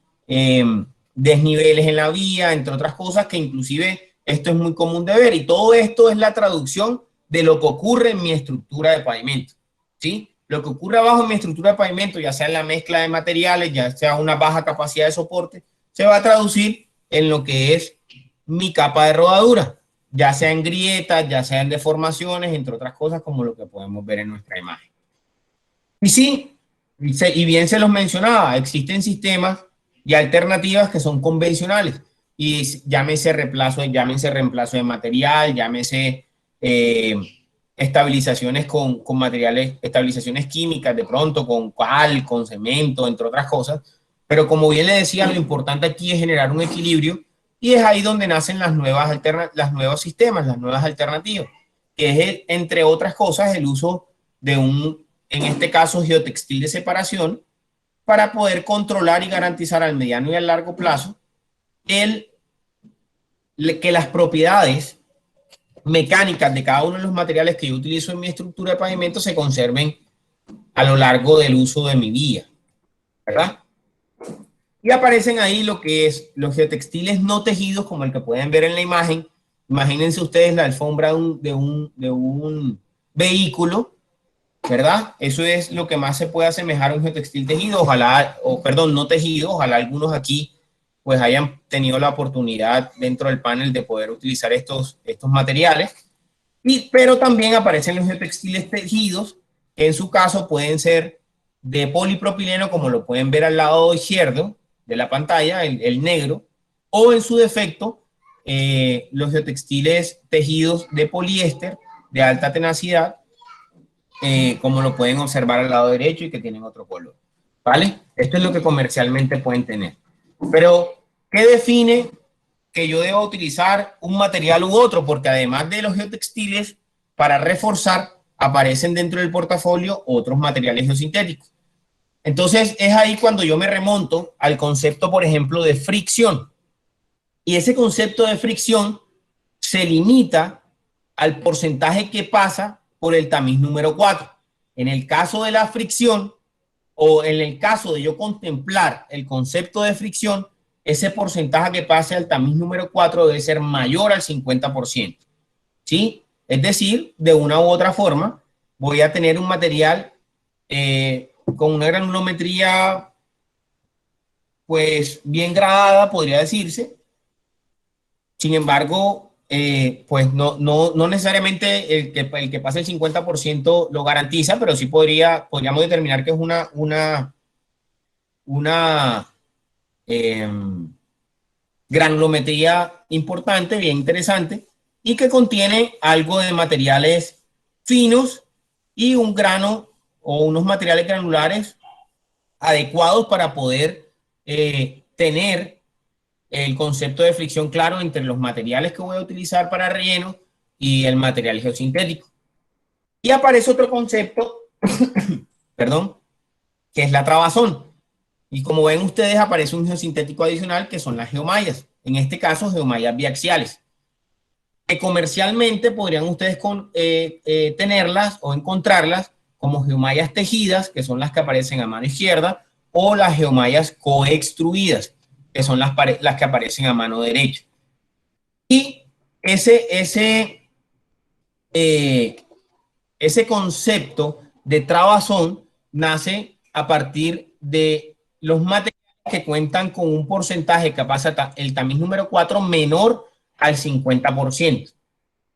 desniveles en la vía, entre otras cosas, que inclusive esto es muy común de ver. Y todo esto es la traducción de lo que ocurre en mi estructura de pavimento, ¿sí? Lo que ocurre abajo en mi estructura de pavimento, ya sea en la mezcla de materiales, ya sea una baja capacidad de soporte, se va a traducir en lo que es mi capa de rodadura, ya sea en grietas, ya sea en deformaciones, entre otras cosas, como lo que podemos ver en nuestra imagen. Y sí, y bien se los mencionaba, existen sistemas y alternativas que son convencionales, y llámese reemplazo de material, llámese estabilizaciones con materiales, estabilizaciones químicas, de pronto con cal, con cemento, entre otras cosas. Pero como bien le decía, lo importante aquí es generar un equilibrio y es ahí donde nacen los nuevos sistemas, las nuevas alternativas, que es, entre otras cosas, el uso de en este caso, geotextil de separación para poder controlar y garantizar al mediano y al largo plazo que las propiedades mecánicas de cada uno de los materiales que yo utilizo en mi estructura de pavimento se conserven a lo largo del uso de mi vía, ¿verdad? Y aparecen ahí lo que es los geotextiles no tejidos, como el que pueden ver en la imagen. Imagínense ustedes la alfombra de un vehículo, ¿verdad? Eso es lo que más se puede asemejar a un geotextil tejido, ojalá, perdón, no tejido, ojalá algunos aquí pues hayan tenido la oportunidad dentro del panel de poder utilizar estos materiales. Pero también aparecen los geotextiles tejidos, que en su caso pueden ser de polipropileno, como lo pueden ver al lado izquierdo de la pantalla, el negro, o en su defecto, los geotextiles tejidos de poliéster de alta tenacidad, como lo pueden observar al lado derecho y que tienen otro color, ¿vale? Esto es lo que comercialmente pueden tener. Pero, ¿qué define que yo debo utilizar un material u otro? Porque además de los geotextiles, para reforzar, aparecen dentro del portafolio otros materiales geosintéticos. Entonces, es ahí cuando yo me remonto al concepto, por ejemplo, de fricción. Y ese concepto de fricción se limita al porcentaje que pasa por el tamiz número 4. En el caso de la fricción, o en el caso de yo contemplar el concepto de fricción, ese porcentaje que pase al tamiz número 4 debe ser mayor al 50%. ¿Sí? Es decir, de una u otra forma, voy a tener un material con una granulometría pues bien gradada, podría decirse. Sin embargo, pues no necesariamente el que pase el 50% lo garantiza, pero sí podríamos determinar que es una granulometría importante, bien interesante, y que contiene algo de materiales finos y un grano o unos materiales granulares adecuados para poder tener el concepto de fricción claro entre los materiales que voy a utilizar para relleno y el material geosintético. Y aparece otro concepto, perdón, que es la trabazón. Y como ven ustedes, aparece un geosintético adicional que son las geomallas. En este caso, geomallas biaxiales. Que comercialmente podrían ustedes tenerlas o encontrarlas como geomallas tejidas, que son las que aparecen a mano izquierda, o las geomallas coextruidas, que son las que aparecen a mano derecha. Y ese concepto de trabazón nace a partir de los materiales que cuentan con un porcentaje que pasa el tamiz número 4 menor al 50%.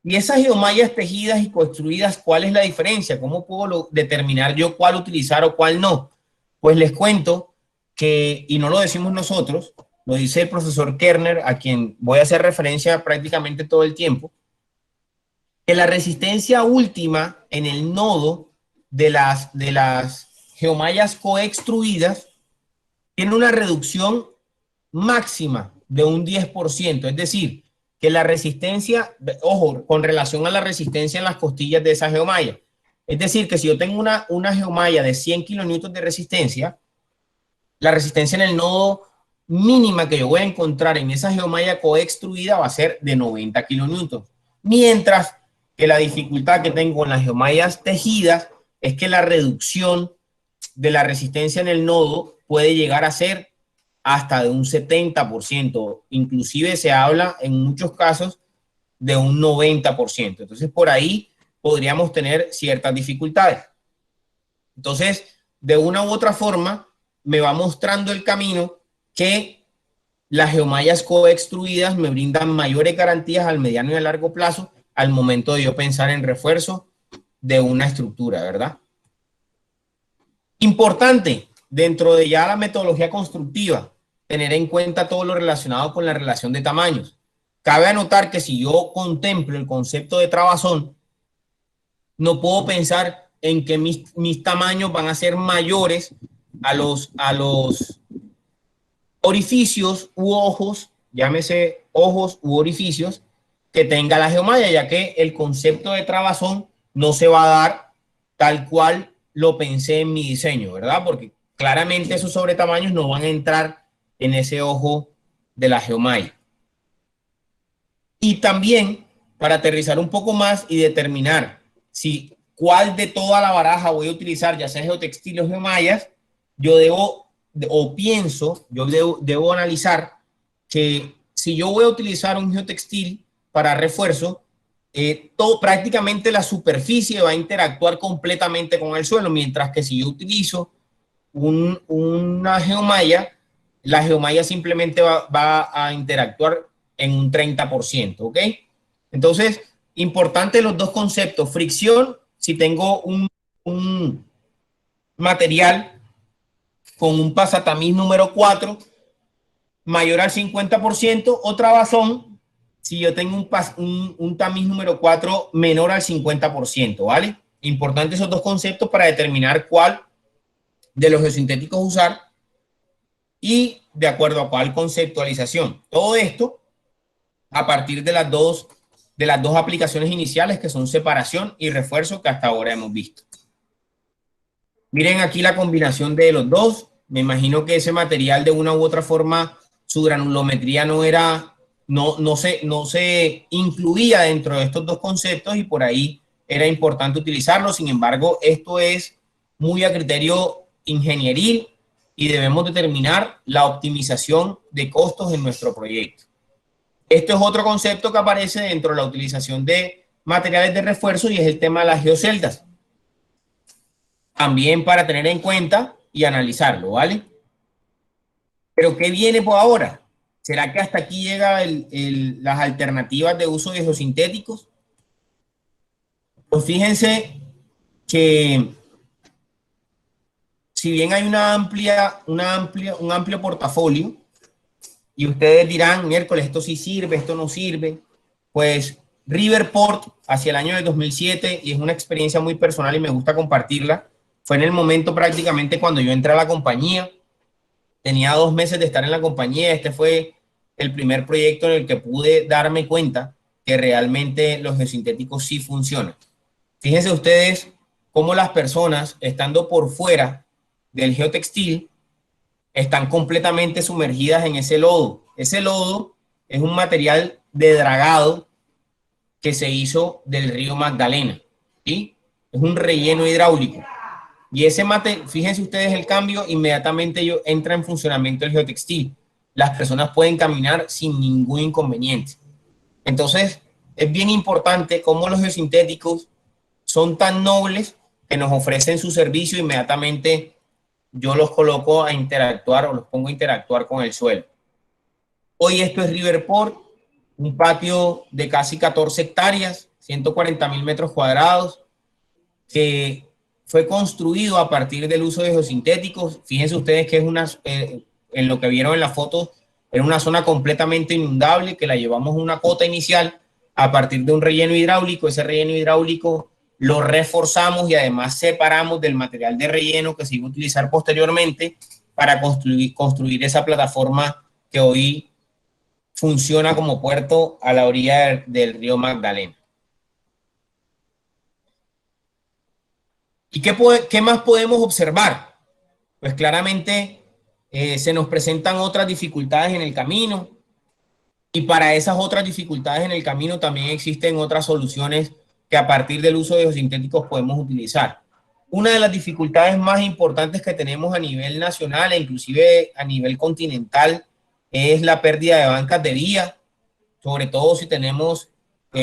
Y esas geomallas tejidas y construidas, ¿cuál es la diferencia? ¿Cómo puedo determinar yo cuál utilizar o cuál no? Pues les cuento que, y no lo decimos nosotros, lo dice el profesor Kerner, a quien voy a hacer referencia prácticamente todo el tiempo, que la resistencia última en el nodo de las geomallas coextruidas tiene una reducción máxima de un 10%, es decir, que la resistencia, ojo, con relación a la resistencia en las costillas de esa geomalla, Es decir, que si yo tengo una geomalla de 100 kilonewtons de resistencia, la resistencia en el nodo mínima que yo voy a encontrar en esa geomalla coextruida va a ser de 90 kilonewtons. Mientras que la dificultad que tengo en las geomallas tejidas es que la reducción de la resistencia en el nodo puede llegar a ser hasta de un 70%. Inclusive se habla en muchos casos de un 90%. Entonces, por ahí podríamos tener ciertas dificultades. Entonces, de una u otra forma, me va mostrando el camino que las geomallas coextruidas me brindan mayores garantías al mediano y a largo plazo al momento de yo pensar en refuerzo de una estructura, ¿verdad? Importante, dentro de ya la metodología constructiva, tener en cuenta todo lo relacionado con la relación de tamaños. Cabe anotar que si yo contemplo el concepto de trabazón, no puedo pensar en que mis tamaños van a ser mayores a los orificios u ojos, llámese ojos u orificios, que tenga la geomalla, ya que el concepto de trabazón no se va a dar tal cual lo pensé en mi diseño, ¿verdad? Porque claramente esos sobretamaños no van a entrar en ese ojo de la geomalla. Y también, para aterrizar un poco más y determinar si cuál de toda la baraja voy a utilizar, ya sea geotextil o geomallas, yo debo analizar que si yo voy a utilizar un geotextil para refuerzo, prácticamente la superficie va a interactuar completamente con el suelo, mientras que si yo utilizo una geomalla, la geomalla simplemente va a interactuar en un 30%, ¿ok? Entonces, importante los dos conceptos. Fricción, si tengo un material con un pasatamiz número 4 mayor al 50%, o trabazón si yo tengo un tamiz número 4 menor al 50%, ¿vale? Importante esos dos conceptos para determinar cuál de los geosintéticos usar y de acuerdo a cuál conceptualización. Todo esto a partir de las dos aplicaciones iniciales, que son separación y refuerzo, que hasta ahora hemos visto. Miren aquí la combinación de los dos. Me imagino que ese material de una u otra forma, su granulometría no se incluía dentro de estos dos conceptos y por ahí era importante utilizarlo. Sin embargo, esto es muy a criterio ingenieril y debemos determinar la optimización de costos en nuestro proyecto. Esto es otro concepto que aparece dentro de la utilización de materiales de refuerzo y es el tema de las geoceldas. También para tener en cuenta y analizarlo, ¿vale? Pero ¿qué viene por ahora? ¿Será que hasta aquí llegan las alternativas de uso de geosintéticos? Pues fíjense que si bien hay un amplio portafolio, y ustedes dirán, miércoles, esto sí sirve, esto no sirve, pues Riverport hacia el año de 2007, y es una experiencia muy personal y me gusta compartirla, fue en el momento prácticamente cuando yo entré a la compañía. Tenía 2 meses de estar en la compañía. Este fue el primer proyecto en el que pude darme cuenta que realmente los geosintéticos sí funcionan. Fíjense ustedes cómo las personas, estando por fuera del geotextil, están completamente sumergidas en ese lodo. Ese lodo es un material de dragado que se hizo del río Magdalena, ¿sí? Es un relleno hidráulico. Y ese fíjense ustedes el cambio, inmediatamente entra en funcionamiento el geotextil. Las personas pueden caminar sin ningún inconveniente. Entonces, es bien importante cómo los geosintéticos son tan nobles que nos ofrecen su servicio, inmediatamente yo los coloco a interactuar o los pongo a interactuar con el suelo. Hoy esto es Riverport, un patio de casi 14 hectáreas, 140.000 metros cuadrados, que fue construido a partir del uso de geosintéticos. Fíjense ustedes que es en lo que vieron en la foto, era una zona completamente inundable, que la llevamos a una cota inicial a partir de un relleno hidráulico. Ese relleno hidráulico lo reforzamos y además separamos del material de relleno que se iba a utilizar posteriormente para construir esa plataforma que hoy funciona como puerto a la orilla del río Magdalena. ¿Y qué más podemos observar? Pues claramente se nos presentan otras dificultades en el camino, y para esas otras dificultades en el camino también existen otras soluciones que a partir del uso de biosintéticos podemos utilizar. Una de las dificultades más importantes que tenemos a nivel nacional e inclusive a nivel continental es la pérdida de bancas de vía, sobre todo si tenemos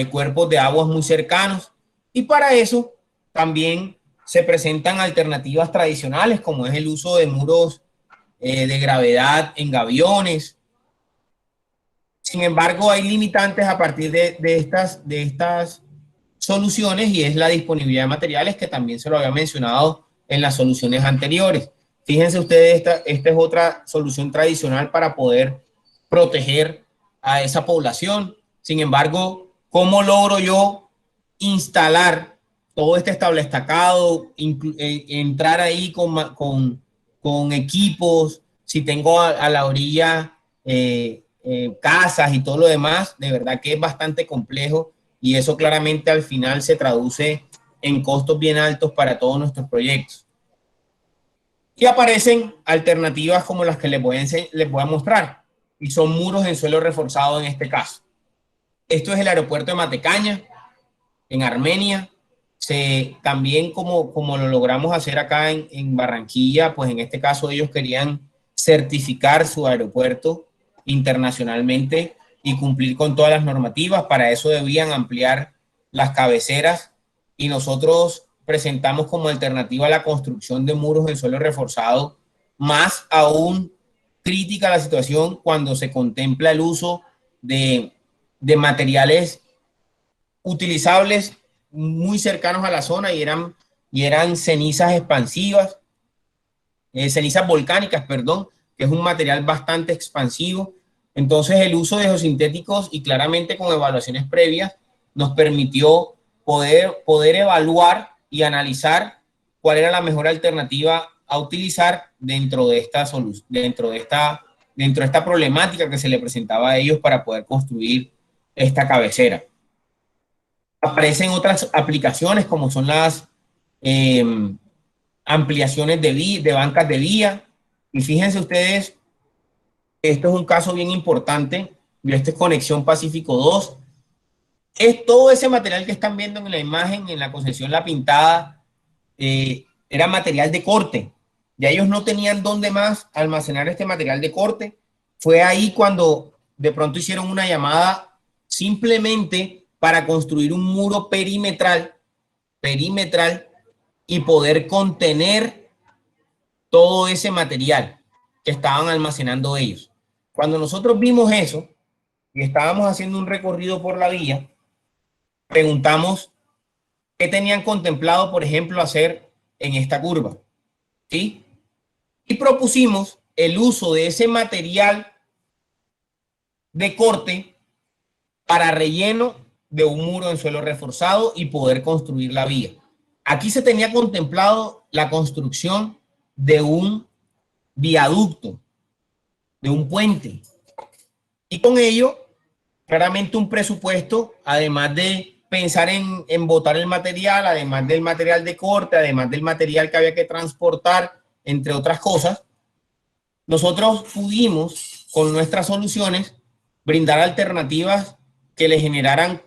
cuerpos de aguas muy cercanos, y para eso también se presentan alternativas tradicionales como es el uso de muros de gravedad en gaviones. Sin embargo, hay limitantes a partir de estas soluciones, y es la disponibilidad de materiales, que también se lo había mencionado en las soluciones anteriores. Fíjense ustedes, esta es otra solución tradicional para poder proteger a esa población. Sin embargo, ¿cómo logro yo instalar todo este establestacado, entrar ahí con equipos? Si tengo a la orilla casas y todo lo demás, de verdad que es bastante complejo, y eso claramente al final se traduce en costos bien altos para todos nuestros proyectos. Y aparecen alternativas como las que les voy a mostrar, y son muros en suelo reforzado en este caso. Esto es el aeropuerto de Matecaña, en Armenia. También como lo logramos hacer acá en Barranquilla, pues en este caso ellos querían certificar su aeropuerto internacionalmente y cumplir con todas las normativas. Para eso debían ampliar las cabeceras, y nosotros presentamos como alternativa la construcción de muros en suelo reforzado. Más aún crítica la situación cuando se contempla el uso de materiales utilizables muy cercanos a la zona, y eran cenizas expansivas, cenizas volcánicas, perdón, que es un material bastante expansivo. Entonces el uso de geosintéticos, y claramente con evaluaciones previas, nos permitió poder evaluar y analizar cuál era la mejor alternativa a utilizar dentro de esta problemática que se le presentaba a ellos para poder construir esta cabecera. Aparecen otras aplicaciones como son las ampliaciones de bancas de vía, y fíjense ustedes, esto es un caso bien importante. Esta es Conexión Pacífico 2. Es todo ese material que están viendo en la imagen, en la concesión La Pintada, era material de corte. Ya ellos no tenían dónde más almacenar este material de corte. Fue ahí cuando de pronto hicieron una llamada simplemente para construir un muro perimetral y poder contener todo ese material que estaban almacenando ellos. Cuando nosotros vimos eso y estábamos haciendo un recorrido por la vía, preguntamos qué tenían contemplado, por ejemplo, hacer en esta curva, ¿sí? Y propusimos el uso de ese material de corte para relleno de un muro en suelo reforzado y poder construir la vía. Aquí se tenía contemplado la construcción de un viaducto, de un puente, y con ello claramente un presupuesto, además de pensar en botar el material, además del material de corte, además del material que había que transportar, entre otras cosas. Nosotros pudimos con nuestras soluciones brindar alternativas que le generaran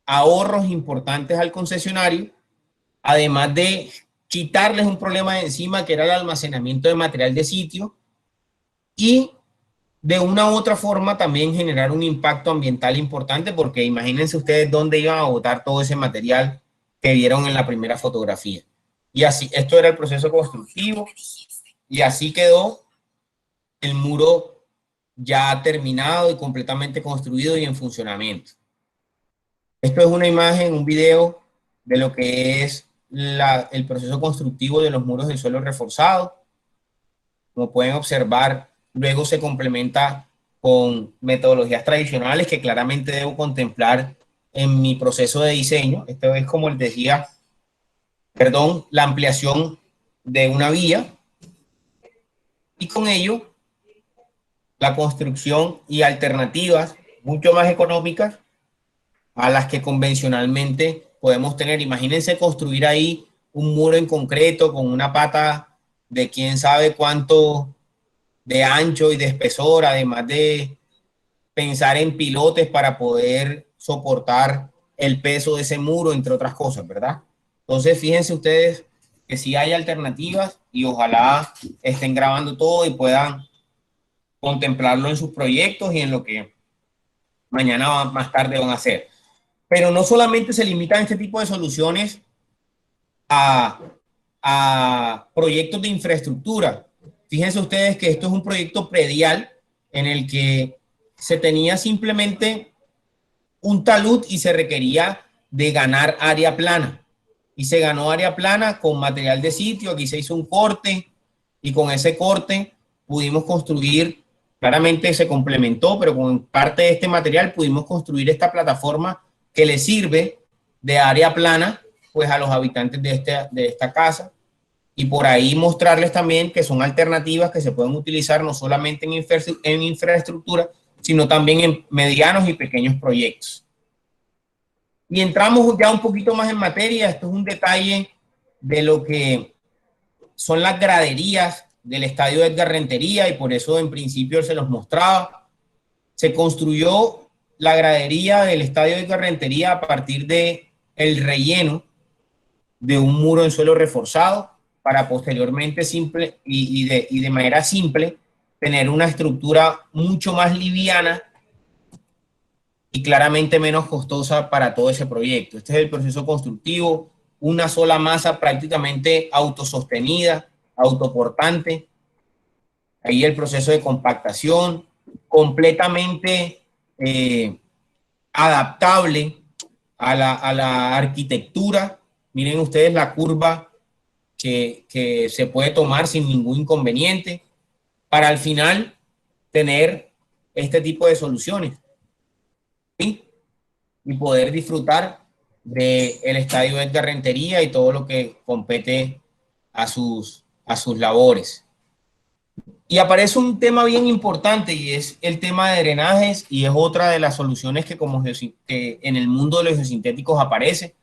ahorros importantes al concesionario, además de quitarles un problema de encima, que era el almacenamiento de material de sitio, y de una u otra forma también generar un impacto ambiental importante, porque imagínense ustedes dónde iban a botar todo ese material que vieron en la primera fotografía. Y así, esto era el proceso constructivo, y así quedó el muro ya terminado y completamente construido y en funcionamiento. Esto es una imagen, un video de lo que es el proceso constructivo de los muros de suelo reforzado. Como pueden observar, luego se complementa con metodologías tradicionales que claramente debo contemplar en mi proceso de diseño. Esto es, como les decía, la ampliación de una vía, y con ello la construcción y alternativas mucho más económicas a las que convencionalmente podemos tener. Imagínense construir ahí un muro en concreto con una pata de quién sabe cuánto de ancho y de espesor, además de pensar en pilotes para poder soportar el peso de ese muro, entre otras cosas, ¿verdad? Entonces, fíjense ustedes que sí hay alternativas y ojalá estén grabando todo y puedan contemplarlo en sus proyectos y en lo que mañana más tarde van a hacer. Pero no solamente se limitan este tipo de soluciones a proyectos de infraestructura. Fíjense ustedes que esto es un proyecto predial en el que se tenía simplemente un talud y se requería de ganar área plana. Y se ganó área plana con material de sitio. Aquí se hizo un corte y con ese corte pudimos construir, claramente se complementó, pero con parte de este material pudimos construir esta plataforma que le sirve de área plana pues a los habitantes de esta casa, y por ahí mostrarles también que son alternativas que se pueden utilizar no solamente en infraestructura, sino también en medianos y pequeños proyectos. Y entramos ya un poquito más en materia. Esto es un detalle de lo que son las graderías del estadio Edgar Rentería, y por eso en principio se los mostraba. Se construyó la gradería del estadio Edgar Rentería a partir de el relleno de un muro en suelo reforzado para posteriormente simple y de manera simple tener una estructura mucho más liviana y claramente menos costosa para todo ese proyecto. Este es el proceso constructivo, una sola masa prácticamente autosostenida, autoportante. Ahí el proceso de compactación, completamente adaptable a la arquitectura. Miren ustedes la curva que se puede tomar sin ningún inconveniente para al final tener este tipo de soluciones, ¿sí? Y poder disfrutar del estadio Edgar Rentería y todo lo que compete a sus labores. Y aparece un tema bien importante y es el tema de drenajes, y es otra de las soluciones que que en el mundo de los geosintéticos aparece.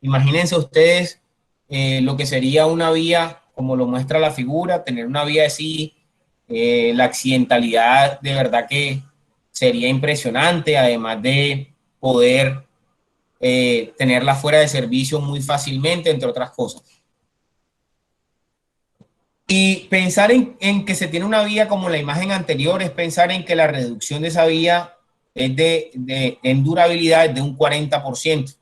Imagínense ustedes lo que sería una vía, como lo muestra la figura, tener una vía así, la accidentalidad de verdad que sería impresionante, además de poder tenerla fuera de servicio muy fácilmente, entre otras cosas. Y pensar en que se tiene una vía como la imagen anterior es pensar en que la reducción de esa vía es en durabilidad es de un 40%.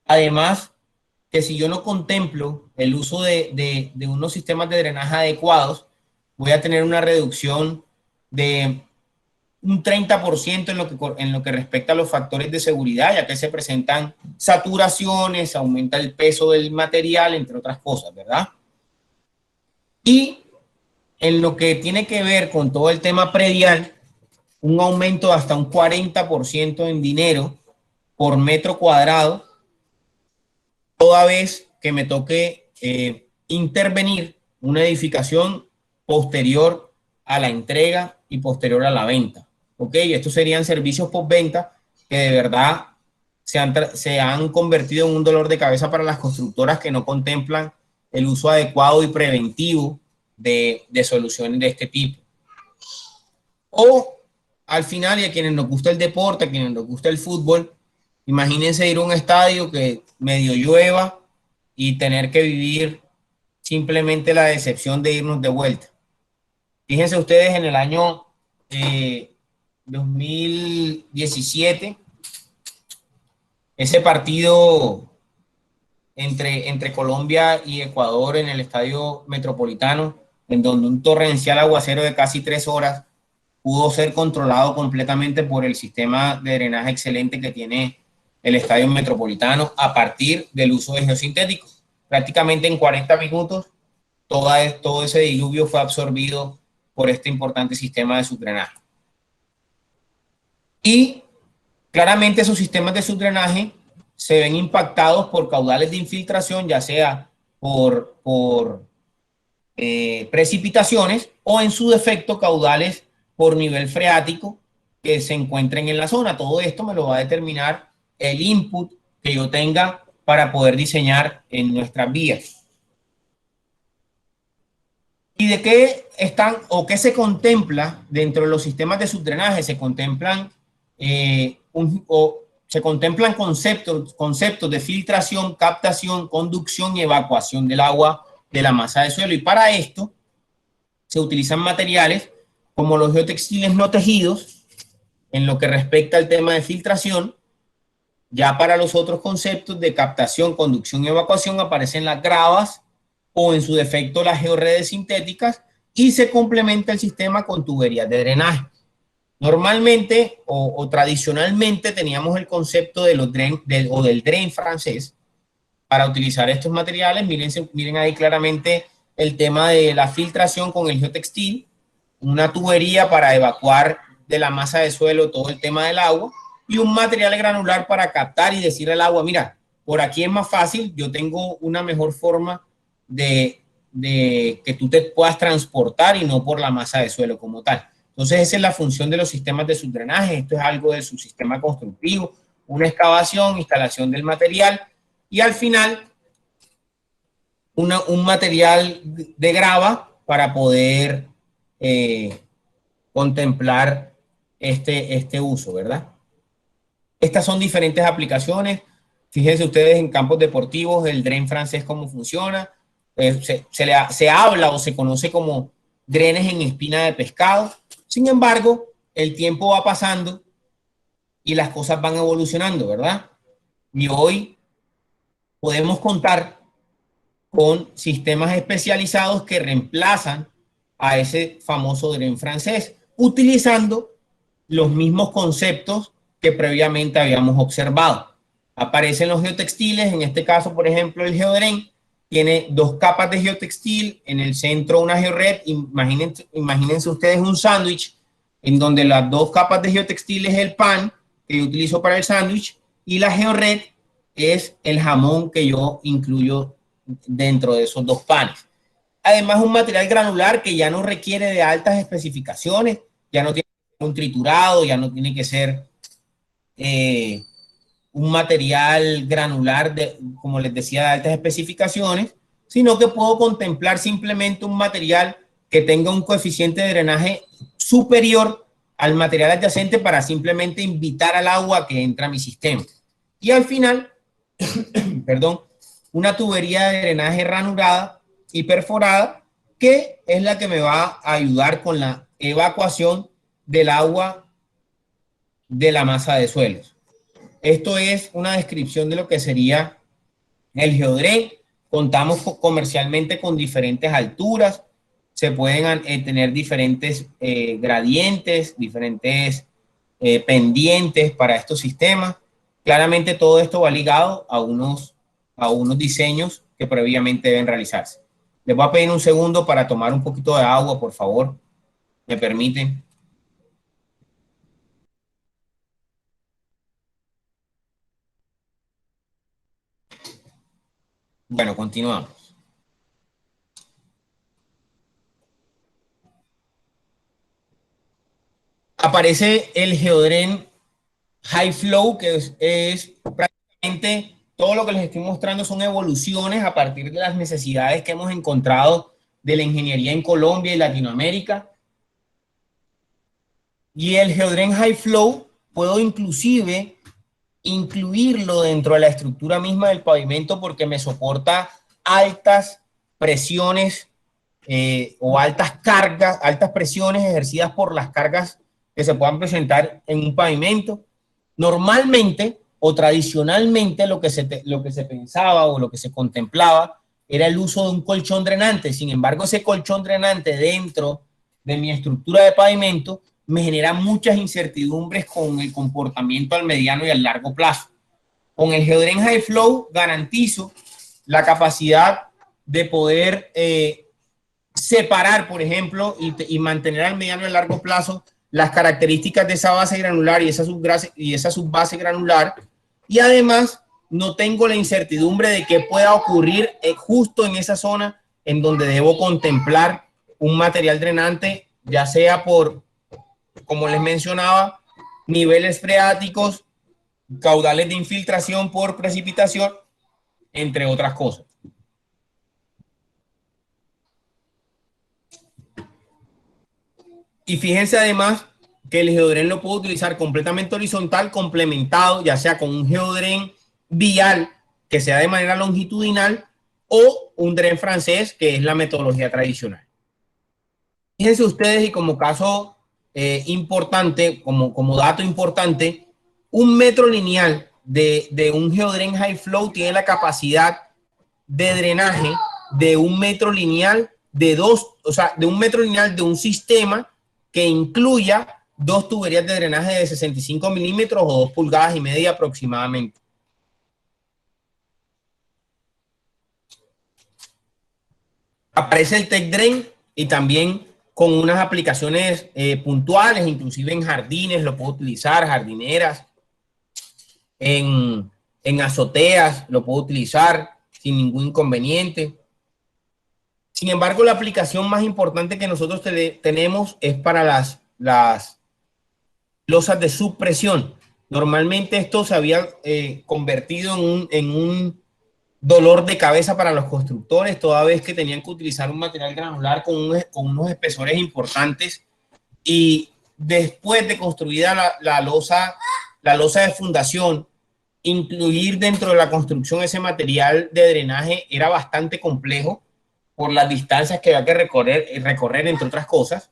Además, que si yo no contemplo el uso de unos sistemas de drenaje adecuados, voy a tener una reducción de un 30% en lo que respecta a los factores de seguridad, ya que se presentan saturaciones, aumenta el peso del material, entre otras cosas, ¿verdad? Y en lo que tiene que ver con todo el tema predial, un aumento de hasta un 40% en dinero por metro cuadrado, toda vez que me toque intervenir una edificación posterior a la entrega y posterior a la venta. ¿Ok? Estos serían servicios postventa que de verdad se han convertido en un dolor de cabeza para las constructoras que no contemplan el uso adecuado y preventivo de soluciones de este tipo. O al final, y a quienes nos gusta el deporte, a quienes nos gusta el fútbol, imagínense ir a un estadio que medio llueva y tener que vivir simplemente la decepción de irnos de vuelta. Fíjense ustedes en el año 2017, ese partido entre Colombia y Ecuador en el Estadio Metropolitano, en donde un torrencial aguacero de casi 3 horas pudo ser controlado completamente por el sistema de drenaje excelente que tiene el Estadio Metropolitano a partir del uso de geosintéticos. Prácticamente en 40 minutos todo ese diluvio fue absorbido por este importante sistema de subdrenaje. Y claramente esos sistemas de subdrenaje se ven impactados por caudales de infiltración, ya sea por precipitaciones o en su defecto caudales por nivel freático que se encuentren en la zona. Todo esto me lo va a determinar el input que yo tenga para poder diseñar en nuestras vías. ¿Y de qué están o qué se contempla dentro de los sistemas de subdrenaje? Se contemplan conceptos de filtración, captación, conducción y evacuación del agua de la masa de suelo. Y para esto se utilizan materiales como los geotextiles no tejidos en lo que respecta al tema de filtración. Ya para los otros conceptos de captación, conducción y evacuación aparecen las gravas o en su defecto las georredes sintéticas, y se complementa el sistema con tuberías de drenaje. Normalmente o tradicionalmente teníamos el concepto de los del drain francés para utilizar estos materiales. Miren ahí claramente el tema de la filtración con el geotextil, una tubería para evacuar de la masa de suelo todo el tema del agua, y un material granular para captar y decirle al agua, mira, por aquí es más fácil, yo tengo una mejor forma de que tú te puedas transportar y no por la masa de suelo como tal. Entonces esa es la función de los sistemas de subdrenaje. Esto es algo del subsistema constructivo, una excavación, instalación del material y al final un material de grava para poder contemplar este uso, ¿verdad? Estas son diferentes aplicaciones. Fíjense ustedes en campos deportivos, el drain francés, cómo funciona. Se habla o se conoce como drenes en espina de pescado. Sin embargo, el tiempo va pasando y las cosas van evolucionando, ¿verdad? Y hoy podemos contar con sistemas especializados que reemplazan a ese famoso dren francés, utilizando los mismos conceptos que previamente habíamos observado. Aparecen los geotextiles, en este caso, por ejemplo, el geodren tiene dos capas de geotextil, en el centro una georred. Imagínense ustedes un sándwich en donde las dos capas de geotextil es el pan que yo utilizo para el sándwich y la georred es el jamón que yo incluyo dentro de esos dos panes. Además, un material granular que ya no requiere de altas especificaciones, ya no tiene que ser un triturado, ya no tiene que ser un material granular, como les decía, de altas especificaciones, sino que puedo contemplar simplemente un material que tenga un coeficiente de drenaje superior al material adyacente para simplemente invitar al agua que entra a mi sistema. Y al final, perdón, una tubería de drenaje ranurada y perforada, que es la que me va a ayudar con la evacuación del agua de la masa de suelos. Esto es una descripción de lo que sería el geodren. Contamos comercialmente con diferentes alturas, se pueden tener diferentes gradientes, diferentes pendientes para estos sistemas. Claramente todo esto va ligado a unos diseños que previamente deben realizarse. Les voy a pedir un segundo para tomar un poquito de agua, por favor. ¿Me permiten? Bueno, continuamos. Aparece el geodren high flow, que es prácticamente todo lo que les estoy mostrando son evoluciones a partir de las necesidades que hemos encontrado de la ingeniería en Colombia y Latinoamérica. Y el geodren high flow puedo inclusive incluirlo dentro de la estructura misma del pavimento porque me soporta altas presiones o altas cargas, altas presiones ejercidas por las cargas que se puedan presentar en un pavimento. Normalmente o tradicionalmente lo que se pensaba o lo que se contemplaba era el uso de un colchón drenante. Sin embargo, ese colchón drenante dentro de mi estructura de pavimento me genera muchas incertidumbres con el comportamiento al mediano y al largo plazo. Con el geodren high flow garantizo la capacidad de poder separar, por ejemplo, y mantener al mediano y al largo plazo las características de esa base granular y esa subbase granular, y además no tengo la incertidumbre de qué pueda ocurrir justo en esa zona en donde debo contemplar un material drenante, ya sea por, como les mencionaba, niveles freáticos, caudales de infiltración por precipitación entre otras cosas. Y fíjense además que el geodren lo puedo utilizar completamente horizontal, complementado, ya sea con un geodren vial que sea de manera longitudinal o un dren francés, que es la metodología tradicional. Fíjense ustedes, y como caso importante, como dato importante, un metro lineal de un geodren high flow tiene la capacidad de drenaje de un metro lineal de un metro lineal de un sistema que incluya 2 tuberías de drenaje de 65 milímetros o 2,5 pulgadas aproximadamente. Aparece el TechDrain y también con unas aplicaciones puntuales, inclusive en jardines lo puedo utilizar, jardineras, en azoteas lo puedo utilizar sin ningún inconveniente. Sin embargo, la aplicación más importante que nosotros tenemos es para las losas de subpresión. Normalmente esto se había convertido en un dolor de cabeza para los constructores, toda vez que tenían que utilizar un material granular con unos espesores importantes, y después de construida la losa de fundación, incluir dentro de la construcción ese material de drenaje era bastante complejo por las distancias que había que recorrer, entre otras cosas.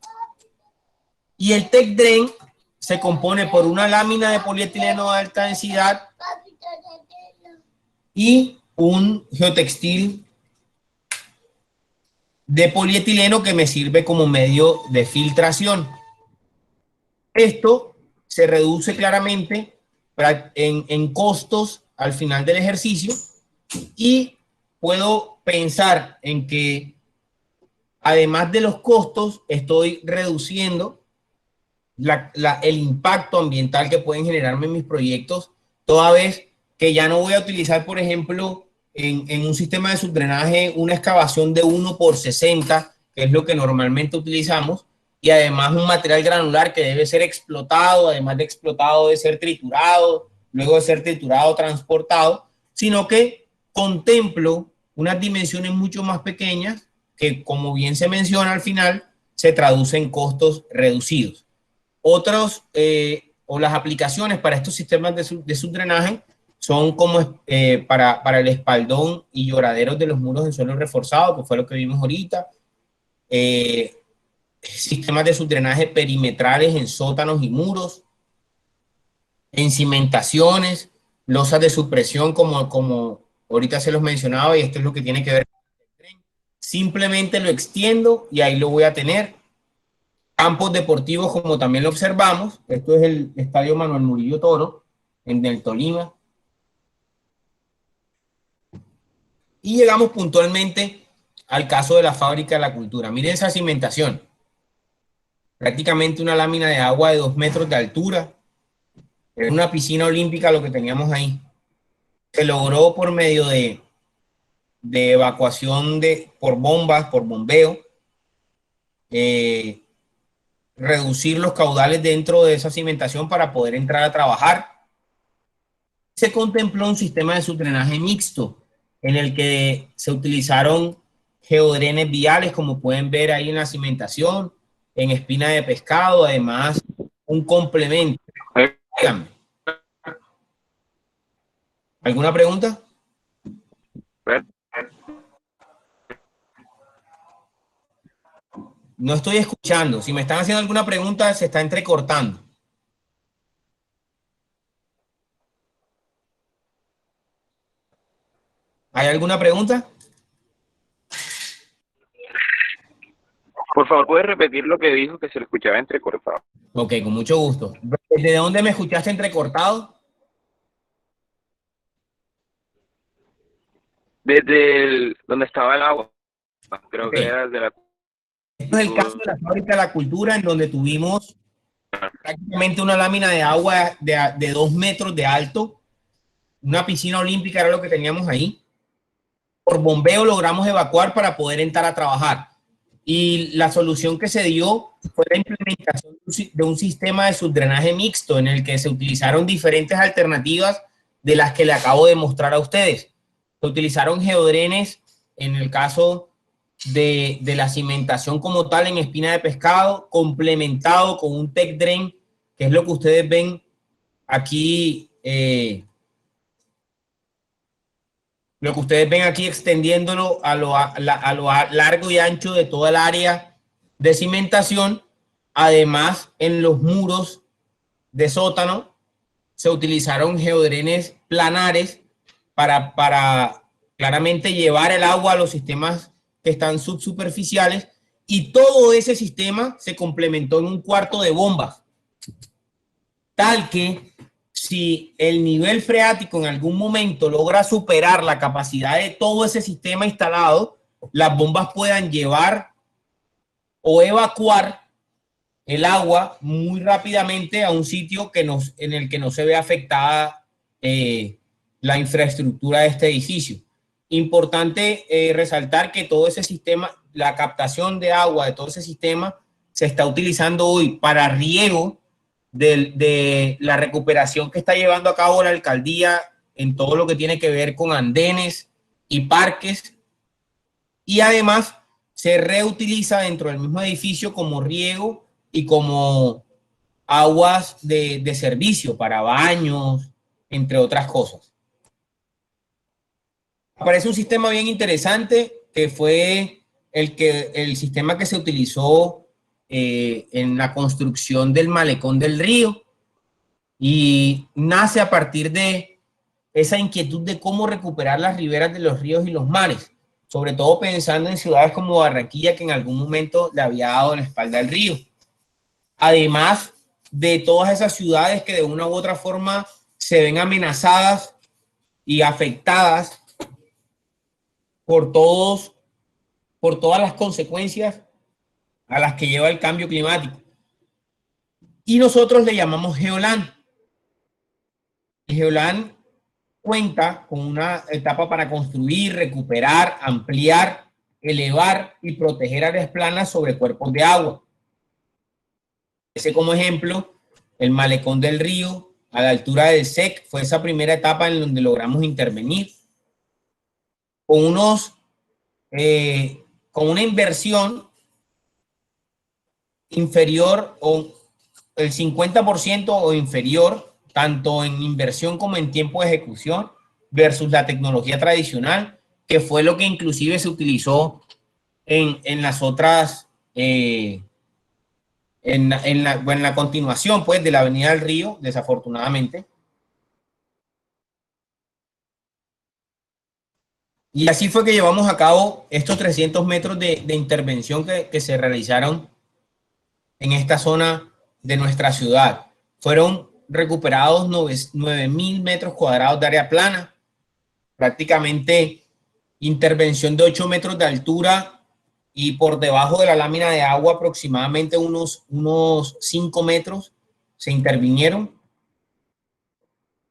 Y el TechDrain se compone por una lámina de polietileno de alta densidad y un geotextil de polietileno que me sirve como medio de filtración. Esto se reduce claramente en costos al final del ejercicio, y puedo pensar en que además de los costos estoy reduciendo el impacto ambiental que pueden generarme mis proyectos, toda vez que ya no voy a utilizar, por ejemplo, en un sistema de subdrenaje una excavación de 1/60, que es lo que normalmente utilizamos, y además un material granular que debe ser explotado, además de explotado debe ser triturado, luego de ser triturado, transportado, sino que contemplo unas dimensiones mucho más pequeñas que, como bien se menciona al final, se traducen en costos reducidos. Otros o las aplicaciones para estos sistemas de subdrenaje son como para el espaldón y lloraderos de los muros en suelo reforzado, que fue lo que vimos ahorita. Sistemas de subdrenaje perimetrales en sótanos y muros, en cimentaciones, losas de supresión como ahorita se los mencionaba, y esto es lo que tiene que ver con el tren. Simplemente lo extiendo y ahí lo voy a tener. Campos deportivos, como también lo observamos. Esto es el Estadio Manuel Murillo Toro, en el Tolima. Y llegamos puntualmente al caso de la Fábrica de la Cultura. Miren esa cimentación. Prácticamente una lámina de agua de 2 metros de altura. Es una piscina olímpica lo que teníamos ahí. Se logró por medio de evacuación por bombas, por bombeo, reducir los caudales dentro de esa cimentación para poder entrar a trabajar. Se contempló un sistema de subdrenaje mixto en el que se utilizaron geodrenes viales, como pueden ver ahí en la cimentación, en espina de pescado, además un complemento. ¿Alguna pregunta? No estoy escuchando. Si me están haciendo alguna pregunta, se está entrecortando. ¿Hay alguna pregunta? Por favor, ¿puedes repetir lo que dijo, que se le escuchaba entrecortado? Ok, con mucho gusto. ¿Desde dónde me escuchaste entrecortado? Desde donde estaba el agua. Creo Okay. que era de la... Esto es el caso de la Fábrica de la Cultura, en donde tuvimos prácticamente una lámina de agua de 2 metros de alto. Una piscina olímpica era lo que teníamos ahí. Por bombeo logramos evacuar para poder entrar a trabajar. Y la solución que se dio fue la implementación de un sistema de subdrenaje mixto, en el que se utilizaron diferentes alternativas de las que le acabo de mostrar a ustedes. Se utilizaron geodrenes en el caso de la cimentación como tal en espina de pescado, complementado con un tech drain, que es lo que ustedes ven aquí, extendiéndolo a lo largo y ancho de toda el área de cimentación. Además, en los muros de sótano se utilizaron geodrenes planares para claramente llevar el agua a los sistemas que están subsuperficiales, y todo ese sistema se complementó en un cuarto de bombas, tal que si el nivel freático en algún momento logra superar la capacidad de todo ese sistema instalado, las bombas puedan llevar o evacuar el agua muy rápidamente a un sitio en el que no se ve afectada la infraestructura de este edificio. Importante resaltar que todo ese sistema, la captación de agua de todo ese sistema, se está utilizando hoy para riego de la recuperación que está llevando a cabo la alcaldía en todo lo que tiene que ver con andenes y parques, y además se reutiliza dentro del mismo edificio como riego y como aguas de servicio para baños, entre otras cosas. Aparece un sistema bien interesante que fue el sistema que se utilizó en la construcción del malecón del río, y nace a partir de esa inquietud de cómo recuperar las riberas de los ríos y los mares, sobre todo pensando en ciudades como Barranquilla, que en algún momento le había dado la espalda al río. Además de todas esas ciudades que de una u otra forma se ven amenazadas y afectadas por todas las consecuencias a las que lleva el cambio climático. Y nosotros le llamamos Geolan. El Geolan cuenta con una etapa para construir, recuperar, ampliar, elevar y proteger áreas planas sobre cuerpos de agua. Ese como ejemplo, el malecón del río, a la altura del SEC, fue esa primera etapa en donde logramos intervenir con una inversión inferior o el 50% o inferior, tanto en inversión como en tiempo de ejecución, versus la tecnología tradicional, que fue lo que inclusive se utilizó en las otras, en la continuación pues de la Avenida del Río, desafortunadamente. Y así fue que llevamos a cabo estos 300 metros de intervención que se realizaron en esta zona de nuestra ciudad. Fueron recuperados 9.000 metros cuadrados de área plana, prácticamente intervención de 8 metros de altura, y por debajo de la lámina de agua aproximadamente unos 5 metros se intervinieron.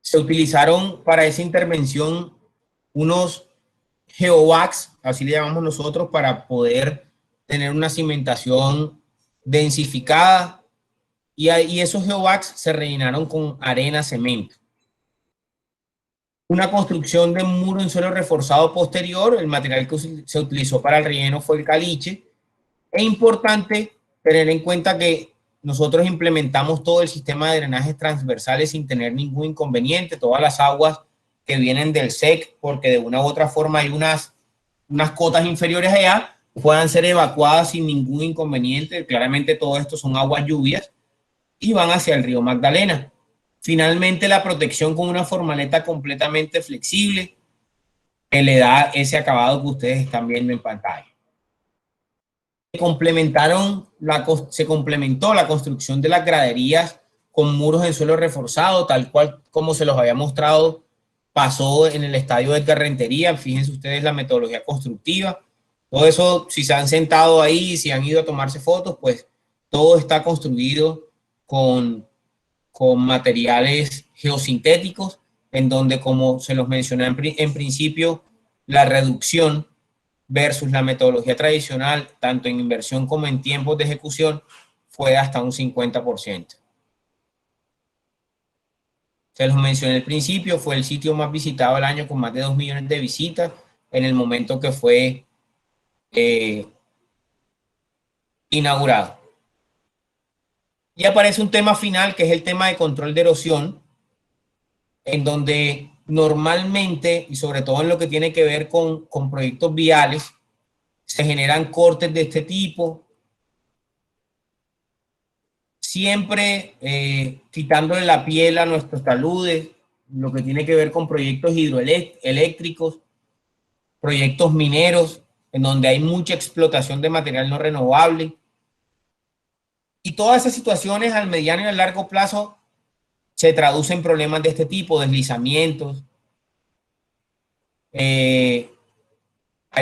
Se utilizaron para esa intervención unos geovacs, así le llamamos nosotros, para poder tener una cimentación densificada, y esos geovacs se rellenaron con arena, cemento. Una construcción de un muro en suelo reforzado posterior, el material que se utilizó para el relleno fue el caliche. Es importante tener en cuenta que nosotros implementamos todo el sistema de drenajes transversales sin tener ningún inconveniente, todas las aguas que vienen del SEC, porque de una u otra forma hay unas cotas inferiores allá, puedan ser evacuadas sin ningún inconveniente. Claramente todo esto son aguas lluvias y van hacia el río Magdalena. Finalmente, la protección con una formaleta completamente flexible que le da ese acabado que ustedes están viendo en pantalla. Se complementó la construcción de las graderías con muros en suelo reforzado, tal cual como se los había mostrado, pasó en el estadio Edgar Rentería. Fíjense ustedes la metodología constructiva. Todo eso, si se han sentado ahí, si han ido a tomarse fotos, pues todo está construido con materiales geosintéticos, en donde, como se los mencioné en principio, la reducción versus la metodología tradicional, tanto en inversión como en tiempos de ejecución, fue hasta un 50%. Se los mencioné al principio, fue el sitio más visitado del año con más de 2 millones de visitas en el momento que fue inaugurado. Y aparece un tema final, que es el tema de control de erosión, en donde normalmente, y sobre todo en lo que tiene que ver con proyectos viales, se generan cortes de este tipo, siempre quitándole la piel a nuestros taludes, lo que tiene que ver con proyectos hidroeléctricos, proyectos mineros, en donde hay mucha explotación de material no renovable. Y todas esas situaciones al mediano y al largo plazo se traducen en problemas de este tipo, deslizamientos. Hay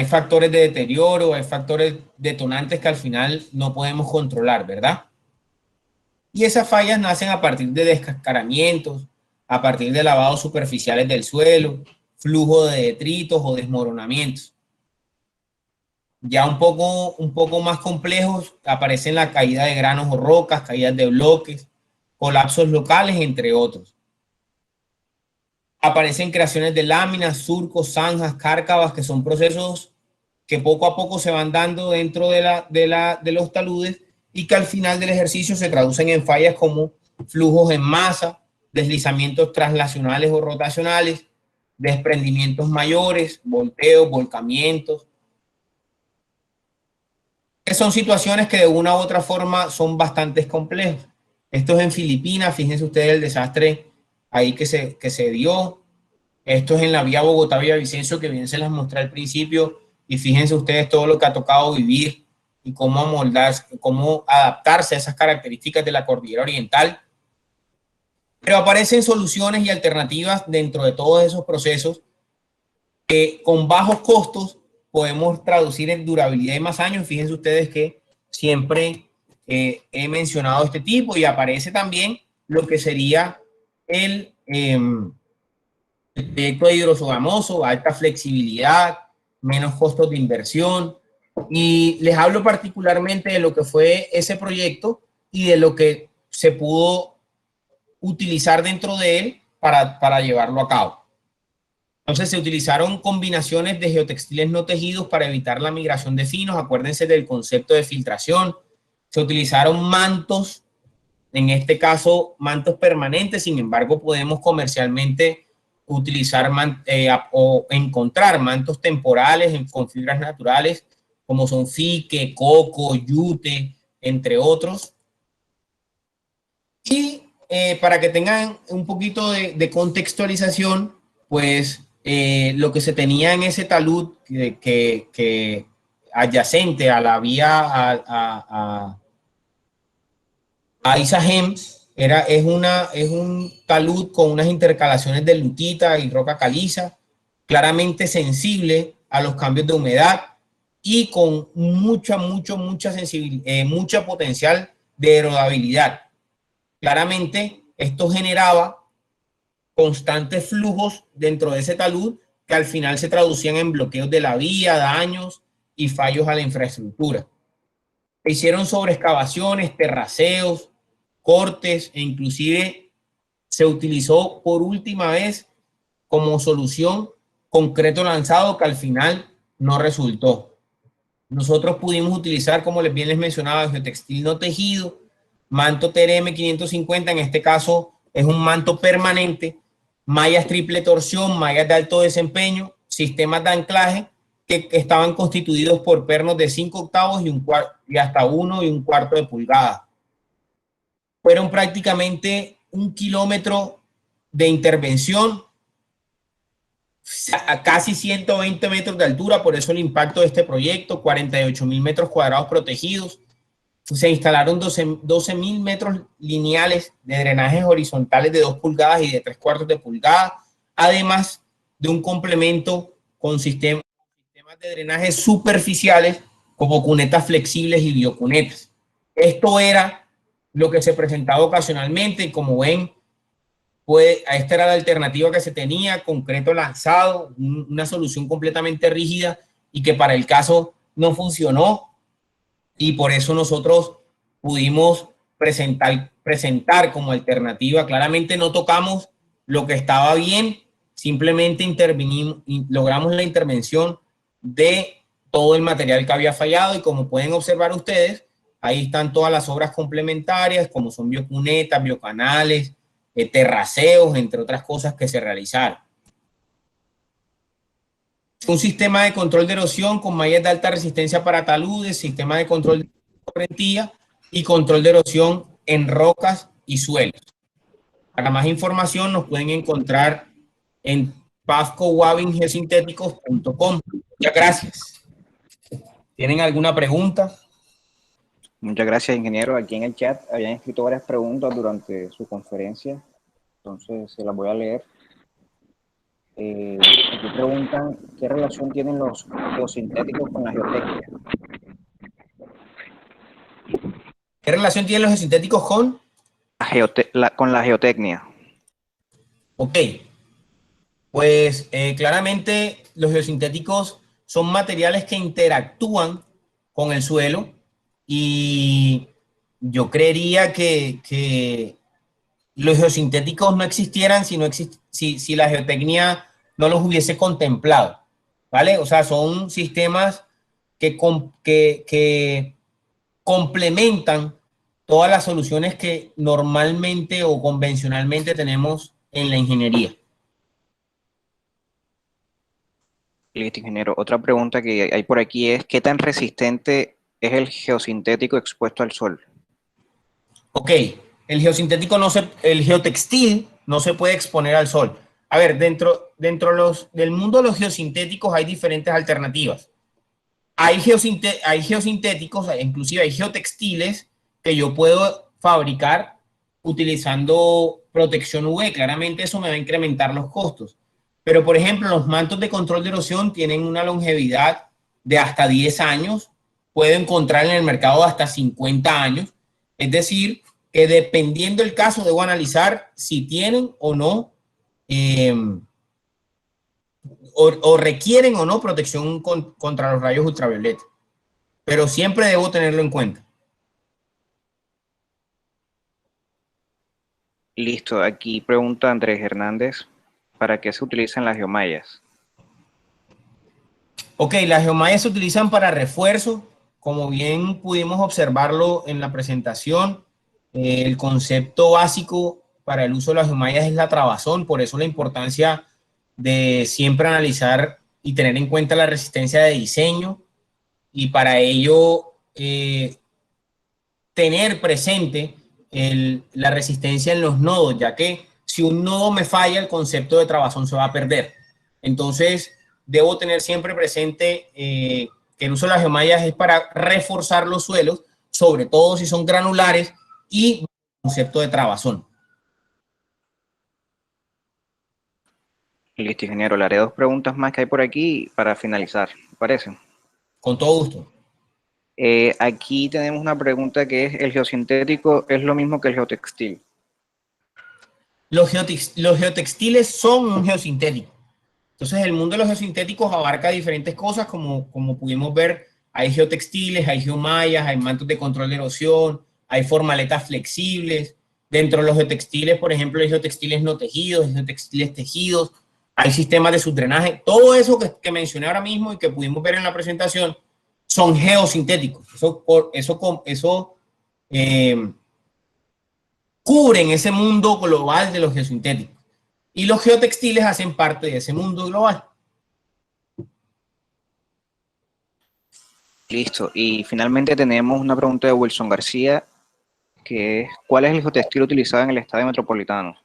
factores de deterioro, hay factores detonantes que al final no podemos controlar, ¿verdad? Y esas fallas nacen a partir de descascaramientos, a partir de lavados superficiales del suelo, flujo de detritos o desmoronamientos. Ya un poco más complejos aparecen la caída de granos o rocas, caídas de bloques, colapsos locales, entre otros. Aparecen creaciones de láminas, surcos, zanjas, cárcavas, que son procesos que poco a poco se van dando dentro de los taludes y que al final del ejercicio se traducen en fallas como flujos en masa, deslizamientos translacionales o rotacionales, desprendimientos mayores, volteos, volcamientos. Son situaciones que de una u otra forma son bastante complejas. Esto es en Filipinas, fíjense ustedes el desastre ahí que se dio. Esto es en la vía Bogotá-Villavicencio, que bien se las mostré al principio, y fíjense ustedes todo lo que ha tocado vivir y cómo amoldarse, cómo adaptarse a esas características de la cordillera oriental. Pero aparecen soluciones y alternativas dentro de todos esos procesos que con bajos costos podemos traducir en durabilidad y más años. Fíjense ustedes que siempre he mencionado este tipo, y aparece también lo que sería el proyecto de hidrosogamoso, alta flexibilidad, menos costos de inversión. Y les hablo particularmente de lo que fue ese proyecto y de lo que se pudo utilizar dentro de él para llevarlo a cabo. Entonces se utilizaron combinaciones de geotextiles no tejidos para evitar la migración de finos. Acuérdense del concepto de filtración. Se utilizaron mantos, en este caso mantos permanentes. Sin embargo, podemos comercialmente utilizar o encontrar mantos temporales con fibras naturales, como son fique, coco, yute, entre otros. Y para que tengan un poquito de contextualización, pues lo que se tenía en ese talud que adyacente a la vía a Isajem es un talud con unas intercalaciones de lutita y roca caliza, claramente sensible a los cambios de humedad y con mucha potencial de erodibilidad. Claramente esto generaba constantes flujos dentro de ese talud que al final se traducían en bloqueos de la vía, daños y fallos a la infraestructura. Se hicieron sobreexcavaciones, terraceos, cortes, e inclusive se utilizó por última vez como solución concreto lanzado, que al final no resultó. Nosotros pudimos utilizar, como bien les mencionaba, geotextil no tejido, manto TRM 550, en este caso es un manto permanente, mallas triple torsión, mallas de alto desempeño, sistemas de anclaje que estaban constituidos por pernos de 5 octavos y hasta 1 1/4 de pulgada. Fueron prácticamente 1 kilómetro de intervención, a casi 120 metros de altura, por eso el impacto de este proyecto, 48.000 metros cuadrados protegidos. Se instalaron 12.000 metros lineales de drenajes horizontales de 2 pulgadas y de 3/4 de pulgada, además de un complemento con sistemas de drenaje superficiales como cunetas flexibles y biocunetas. Esto era lo que se presentaba ocasionalmente, y como ven, esta era la alternativa que se tenía: concreto lanzado, una solución completamente rígida y que para el caso no funcionó. Y por eso nosotros pudimos presentar como alternativa. Claramente no tocamos lo que estaba bien, simplemente intervinimos y logramos la intervención de todo el material que había fallado, y como pueden observar ustedes, ahí están todas las obras complementarias, como son biocunetas, biocanales, terraceos, entre otras cosas que se realizaron. Un sistema de control de erosión con mallas de alta resistencia para taludes, sistema de control de correntía y control de erosión en rocas y suelos. Para más información nos pueden encontrar en pafcowavingeossintéticos.com. Muchas gracias. ¿Tienen alguna pregunta? Muchas gracias, ingeniero. Aquí en el chat habían escrito varias preguntas durante su conferencia, entonces se las voy a leer. Aquí preguntan, ¿qué relación tienen los geosintéticos con la geotecnia? ¿Qué relación tienen los geosintéticos con? Con la geotecnia. Ok, pues claramente los geosintéticos son materiales que interactúan con el suelo, y yo creería que los geosintéticos no existieran si la geotecnia no los hubiese contemplado, ¿vale? O sea, son sistemas que complementan todas las soluciones que normalmente o convencionalmente tenemos en la ingeniería. Listo, ingeniero. Otra pregunta que hay por aquí es, ¿qué tan resistente es el geosintético expuesto al sol? Ok, el geosintético el geotextil no se puede exponer al sol. A ver, dentro del mundo de los geosintéticos hay diferentes alternativas. Hay geosintéticos, inclusive hay geotextiles que yo puedo fabricar utilizando protección UV. Claramente eso me va a incrementar los costos. Pero, por ejemplo, los mantos de control de erosión tienen una longevidad de hasta 10 años. Puedo encontrar en el mercado hasta 50 años. Es decir, que dependiendo del caso, debo analizar si tienen o no, o requieren o no protección contra los rayos ultravioleta. Pero siempre debo tenerlo en cuenta. Listo. Aquí pregunta Andrés Hernández, ¿para qué se utilizan las geomallas? Ok, las geomallas se utilizan para refuerzo. Como bien pudimos observarlo en la presentación, el concepto básico para el uso de las geomallas es la trabazón. Por eso la importancia de siempre analizar y tener en cuenta la resistencia de diseño, y para ello tener presente la resistencia en los nodos, ya que si un nodo me falla, el concepto de trabazón se va a perder. Entonces, debo tener siempre presente que el uso de las geomallas es para reforzar los suelos, sobre todo si son granulares, y el concepto de trabazón. Listo, ingeniero. Le haré dos preguntas más que hay por aquí para finalizar, ¿me parece? Con todo gusto. Aquí tenemos una pregunta que es, ¿el geosintético es lo mismo que el geotextil? Los geotextiles son un geosintético. Entonces, el mundo de los geosintéticos abarca diferentes cosas, como pudimos ver. Hay geotextiles, hay geomallas, hay mantos de control de erosión, hay formaletas flexibles. Dentro de los geotextiles, por ejemplo, hay geotextiles no tejidos, hay geotextiles tejidos, hay sistemas de subdrenaje. Todo eso que mencioné ahora mismo y que pudimos ver en la presentación son geosintéticos. Eso cubren ese mundo global de los geosintéticos. Y los geotextiles hacen parte de ese mundo global. Listo. Y finalmente tenemos una pregunta de Wilson García, que es, ¿cuál es el geotextil utilizado en el Estadio Metropolitano?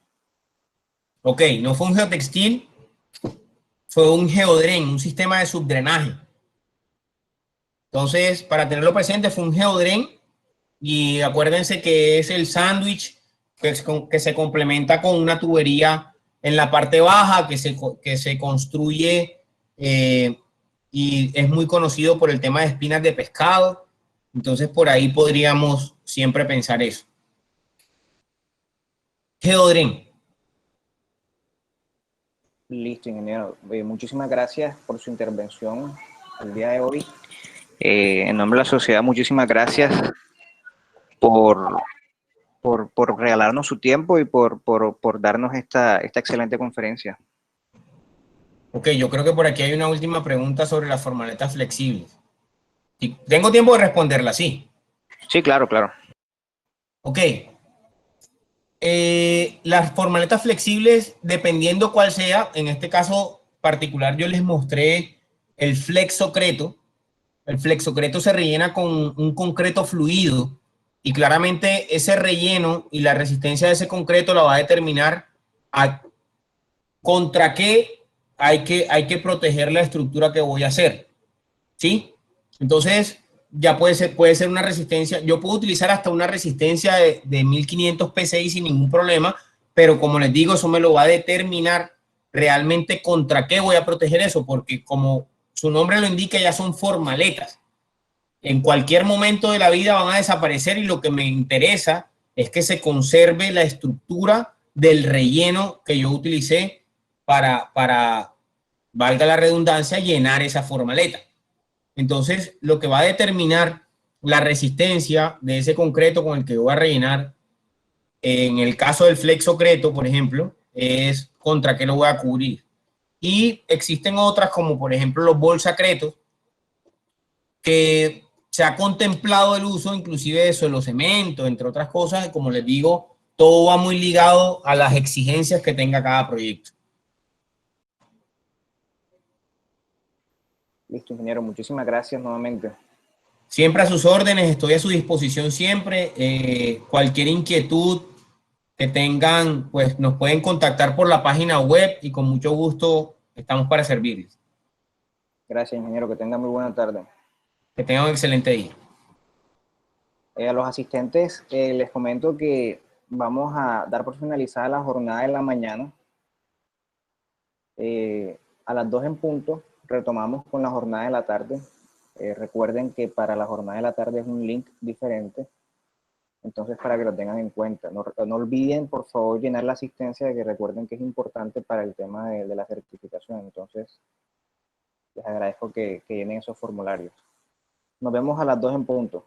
Ok, no fue un geotextil, fue un geodren, un sistema de subdrenaje. Entonces, para tenerlo presente, fue un geodren, y acuérdense que es el sándwich que se complementa con una tubería en la parte baja que se construye, y es muy conocido por el tema de espinas de pescado. Entonces, por ahí podríamos siempre pensar eso. Geodren. Listo, ingeniero. Muchísimas gracias por su intervención el día de hoy. En nombre de la sociedad, muchísimas gracias por por regalarnos su tiempo y por darnos esta excelente conferencia. Ok, yo creo que por aquí hay una última pregunta sobre las formaletas flexibles. Y tengo tiempo de responderla, sí. Sí, claro, claro. Ok. Las formaletas flexibles, dependiendo cuál sea, en este caso particular yo les mostré el flexocreto. El flexocreto se rellena con un concreto fluido y claramente ese relleno y la resistencia de ese concreto la va a determinar a contra qué hay que proteger la estructura que voy a hacer. ¿Sí? Entonces, ya puede ser una resistencia. Yo puedo utilizar hasta una resistencia de 1500 PSI sin ningún problema, pero como les digo, eso me lo va a determinar realmente contra qué voy a proteger eso, porque como su nombre lo indica, ya son formaletas. En cualquier momento de la vida van a desaparecer y lo que me interesa es que se conserve la estructura del relleno que yo utilicé para valga la redundancia, llenar esa formaleta. Entonces, lo que va a determinar la resistencia de ese concreto con el que voy a rellenar, en el caso del flexocreto, por ejemplo, es contra qué lo voy a cubrir. Y existen otras, como por ejemplo los bolsacretos, que se ha contemplado el uso inclusive de suelo cemento, entre otras cosas, y como les digo, todo va muy ligado a las exigencias que tenga cada proyecto. Listo, ingeniero. Muchísimas gracias nuevamente. Siempre a sus órdenes, estoy a su disposición siempre. Cualquier inquietud que tengan, pues nos pueden contactar por la página web y con mucho gusto estamos para servirles. Gracias, ingeniero. Que tenga muy buena tarde. Que tengan un excelente día. A los asistentes les comento que vamos a dar por finalizada la jornada de la mañana. A las 2 en punto retomamos con la jornada de la tarde. Recuerden que para la jornada de la tarde es un link diferente, entonces para que lo tengan en cuenta. No olviden, por favor, llenar la asistencia, que recuerden que es importante para el tema de la certificación. Entonces, les agradezco que llenen esos formularios. Nos vemos a las 2 en punto.